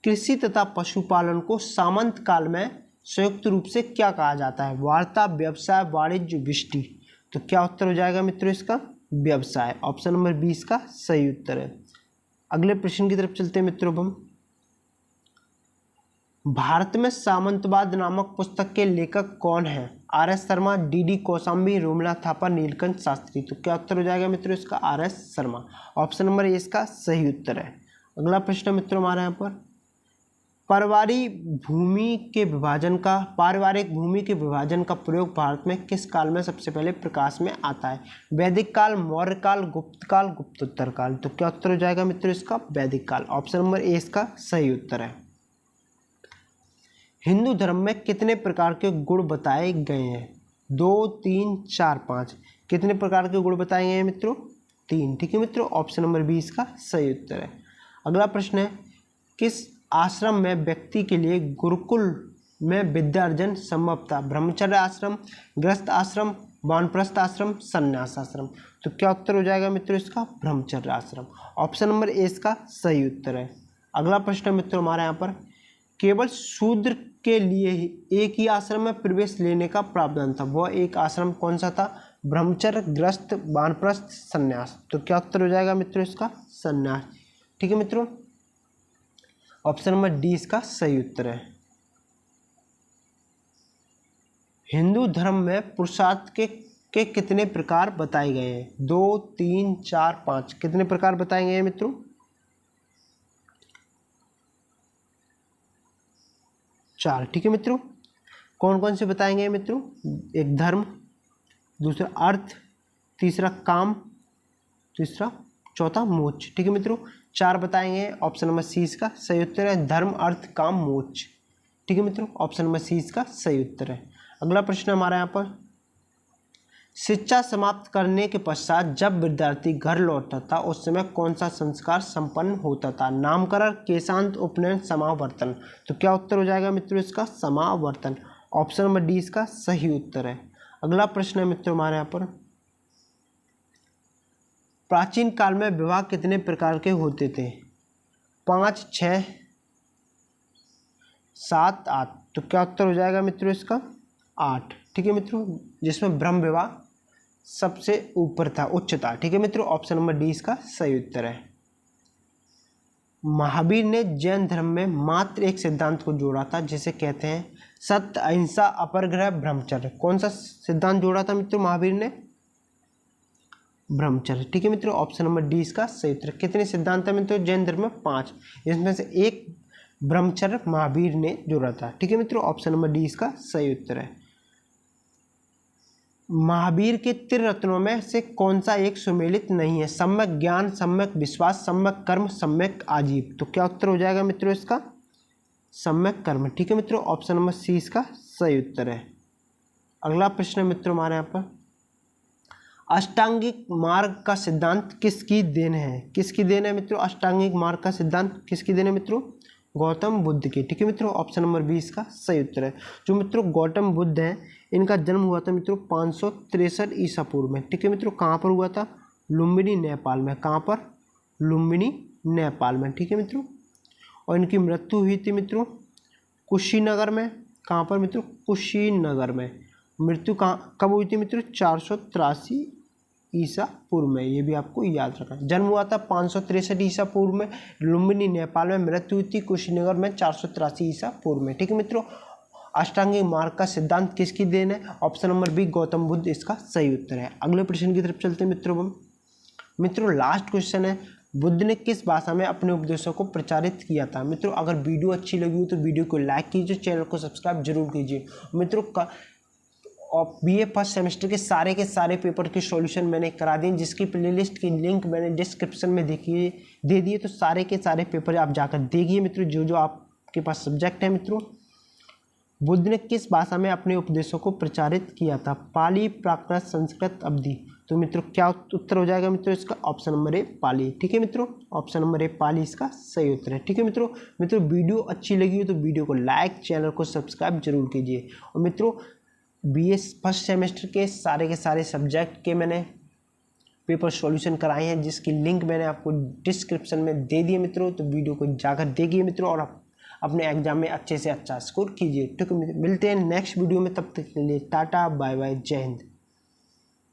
कृषि तथा पशुपालन को सामंत काल में संयुक्त रूप से क्या कहा जाता है? वार्ता, व्यवसाय, वाणिज्य, विष्टि। तो क्या उत्तर हो जाएगा मित्रों इसका? व्यवसाय। ऑप्शन नंबर 20 का सही उत्तर है। अगले प्रश्न की तरफ चलते हैं मित्रों भारत में सामंतवाद नामक पुस्तक के लेखक कौन है? आर.एस. शर्मा, डी.डी. कौशाम्बी, रोमिला थापा, नीलकंठ शास्त्री। तो क्या उत्तर हो जाएगा मित्रों इसका? RS. Sharma. Option number A इसका सही उत्तर है। अगला प्रश्न मित्रों हमारे यहाँ पर पारिवारिक भूमि के विभाजन का प्रयोग भारत में किस काल में सबसे पहले प्रकाश में आता है? वैदिक काल, मौर्य काल, गुप्त काल, गुप्तोत्तर काल। तो क्या उत्तर हो जाएगा मित्रों इसका? वैदिक काल। ऑप्शन नंबर ए इसका सही उत्तर है। हिंदू धर्म में कितने प्रकार के गुण बताए गए हैं? 2, 3, 4, 5। कितने प्रकार के गुण बताए गए हैं मित्रों? 3। ठीक है मित्रों, ऑप्शन नंबर बी इसका सही उत्तर है। अगला प्रश्न है किस आश्रम में व्यक्ति के लिए गुरुकुल में विद्यार्जन संभव था? ब्रह्मचर्य आश्रम, गृहस्थ आश्रम, वानप्रस्थ आश्रम, संन्यास आश्रम। तो क्या उत्तर हो जाएगा मित्रों इसका? ब्रह्मचर्य आश्रम। ऑप्शन नंबर ए इसका सही उत्तर है। अगला प्रश्न मित्रों हमारे यहाँ पर केवल शूद्र के लिए ही एक ही आश्रम में प्रवेश लेने का प्रावधान था, वह एक आश्रम कौन सा था? ब्रह्मचर्य, गृहस्थ, वानप्रस्थ, संन्यास। तो क्या उत्तर हो जाएगा मित्रों इसका? संन्यास। ठीक है मित्रों, ऑप्शन नंबर डी इसका सही उत्तर है। हिंदू धर्म में पुरुषार्थ के कितने प्रकार बताए गए हैं? 2, 3, 4, 5। कितने प्रकार बताए गए हैं मित्रों? 4। ठीक है मित्रों, कौन कौन से बताएंगे मित्रों? एक धर्म, दूसरा अर्थ, तीसरा काम, तीसरा चौथा मोक्ष। ठीक है मित्रों, 4 बताएंगे। ऑप्शन नंबर सी इसका सही उत्तर है। धर्म, अर्थ, काम, मोक्ष। ठीक है मित्रों, ऑप्शन नंबर सी इसका सही उत्तर है। अगला प्रश्न हमारा यहाँ पर शिक्षा समाप्त करने के पश्चात जब विद्यार्थी घर लौटता था उस समय कौन सा संस्कार संपन्न होता था? नामकरण, केशांत, उपनयन, समावर्तन। तो क्या उत्तर हो जाएगा मित्रों इसका? समावर्तन। ऑप्शन नंबर डी इसका सही उत्तर है। अगला प्रश्न है मित्रों हमारे यहाँ पर प्राचीन काल में विवाह कितने प्रकार के होते थे? 5, 6, 7, 8। तो क्या उत्तर हो जाएगा मित्रों इसका? 8। ठीक है मित्रों, जिसमें ब्रह्म विवाह सबसे ऊपर था, उच्च था। ठीक है मित्रों, ऑप्शन नंबर डी इसका सही उत्तर है। महावीर ने जैन धर्म में मात्र एक सिद्धांत को जोड़ा था जिसे कहते हैं सत्य, अहिंसा, अपरिग्रह, ब्रह्मचर्य। कौन सा सिद्धांत जोड़ा था मित्रों महावीर ने? ब्रह्मचर्य। ठीक है मित्रों, ऑप्शन नंबर डी इसका सही उत्तर। कितने सिद्धांत है मित्रों जैन धर्म में? 5। इसमें से एक ब्रह्मचर्य महावीर ने जोड़ा था। ठीक है मित्रों, ऑप्शन नंबर डी इसका सही उत्तर है। महावीर के त्रिरत्नों में से कौन सा एक सुमेलित नहीं है? सम्यक ज्ञान, सम्यक विश्वास, सम्यक कर्म, सम्यक आजीव। तो क्या उत्तर हो जाएगा मित्रों इसका? सम्यक कर्म। ठीक है मित्रों, ऑप्शन नंबर सी इसका सही उत्तर है। अगला प्रश्न मित्रों हमारे यहाँ पर अष्टांगिक मार्ग का सिद्धांत किसकी देन है? किसकी देन है मित्रों? अष्टांगिक मार्ग का सिद्धांत किसकी देन है मित्रों? गौतम बुद्ध की। ठीक है मित्रों, ऑप्शन नंबर बी इसका सही उत्तर है। जो मित्रों गौतम बुद्ध हैं इनका जन्म हुआ था मित्रों 563 ईसा पूर्व में। ठीक है मित्रों, कहाँ पर हुआ था? लुम्बिनी नेपाल में। कहाँ पर? लुम्बिनी नेपाल में। ठीक है मित्रों, और इनकी मृत्यु हुई थी मित्रों कुशीनगर में। कहाँ पर मित्रों? कुशीनगर में। मृत्यु कब हुई थी मित्रों? 483 ईसा पूर्व में। ये भी आपको याद रखना। जन्म हुआ था 563 ईसा पूर्व में लुम्बिनी नेपाल में, मृत्यु हुई थी कुशीनगर में 483 ईसा पूर्व में। ठीक है मित्रों, अष्टांगिक मार्ग का सिद्धांत किसकी देन है? Option number B Gautam Buddha इसका सही उत्तर है। अगले प्रश्न की तरफ चलते हैं मित्रों लास्ट क्वेश्चन है बुद्ध ने किस भाषा में अपने उपदेशों को प्रचारित किया था? मित्रों अगर वीडियो अच्छी लगी हो तो वीडियो को लाइक कीजिए, चैनल को सब्सक्राइब जरूर कीजिए। मित्रों और बीए फर्स्ट सेमेस्टर के सारे पेपर के सॉल्यूशन मैंने करा दिए, जिसकी प्लेलिस्ट की लिंक मैंने डिस्क्रिप्शन में दे दिए। तो सारे के सारे पेपर आप जाकर देखिए मित्रों, जो जो आपके पास सब्जेक्ट है। मित्रों बुद्ध ने किस भाषा में अपने उपदेशों को प्रचारित किया था? पाली, प्राकृत, संस्कृत, अवधी। तो मित्रों क्या उत्तर हो जाएगा मित्रों इसका? ऑप्शन नंबर ए पाली। ठीक है मित्रों, ऑप्शन नंबर ए पाली इसका सही उत्तर है। ठीक है मित्रों वीडियो अच्छी लगी हो तो वीडियो को लाइक, चैनल को सब्सक्राइब जरूर कीजिए। और मित्रों बीए फर्स्ट सेमेस्टर के सारे सब्जेक्ट के मैंने पेपर सॉल्यूशन कराए हैं, जिसकी लिंक मैंने आपको डिस्क्रिप्शन में दे दी है मित्रों। तो वीडियो को जाकर देखिए मित्रों और अपने एग्जाम में अच्छे से अच्छा स्कोर कीजिए। ठीक है, मिलते हैं नेक्स्ट वीडियो में, तब तक के लिए टाटा बाय बाय, जय हिंद।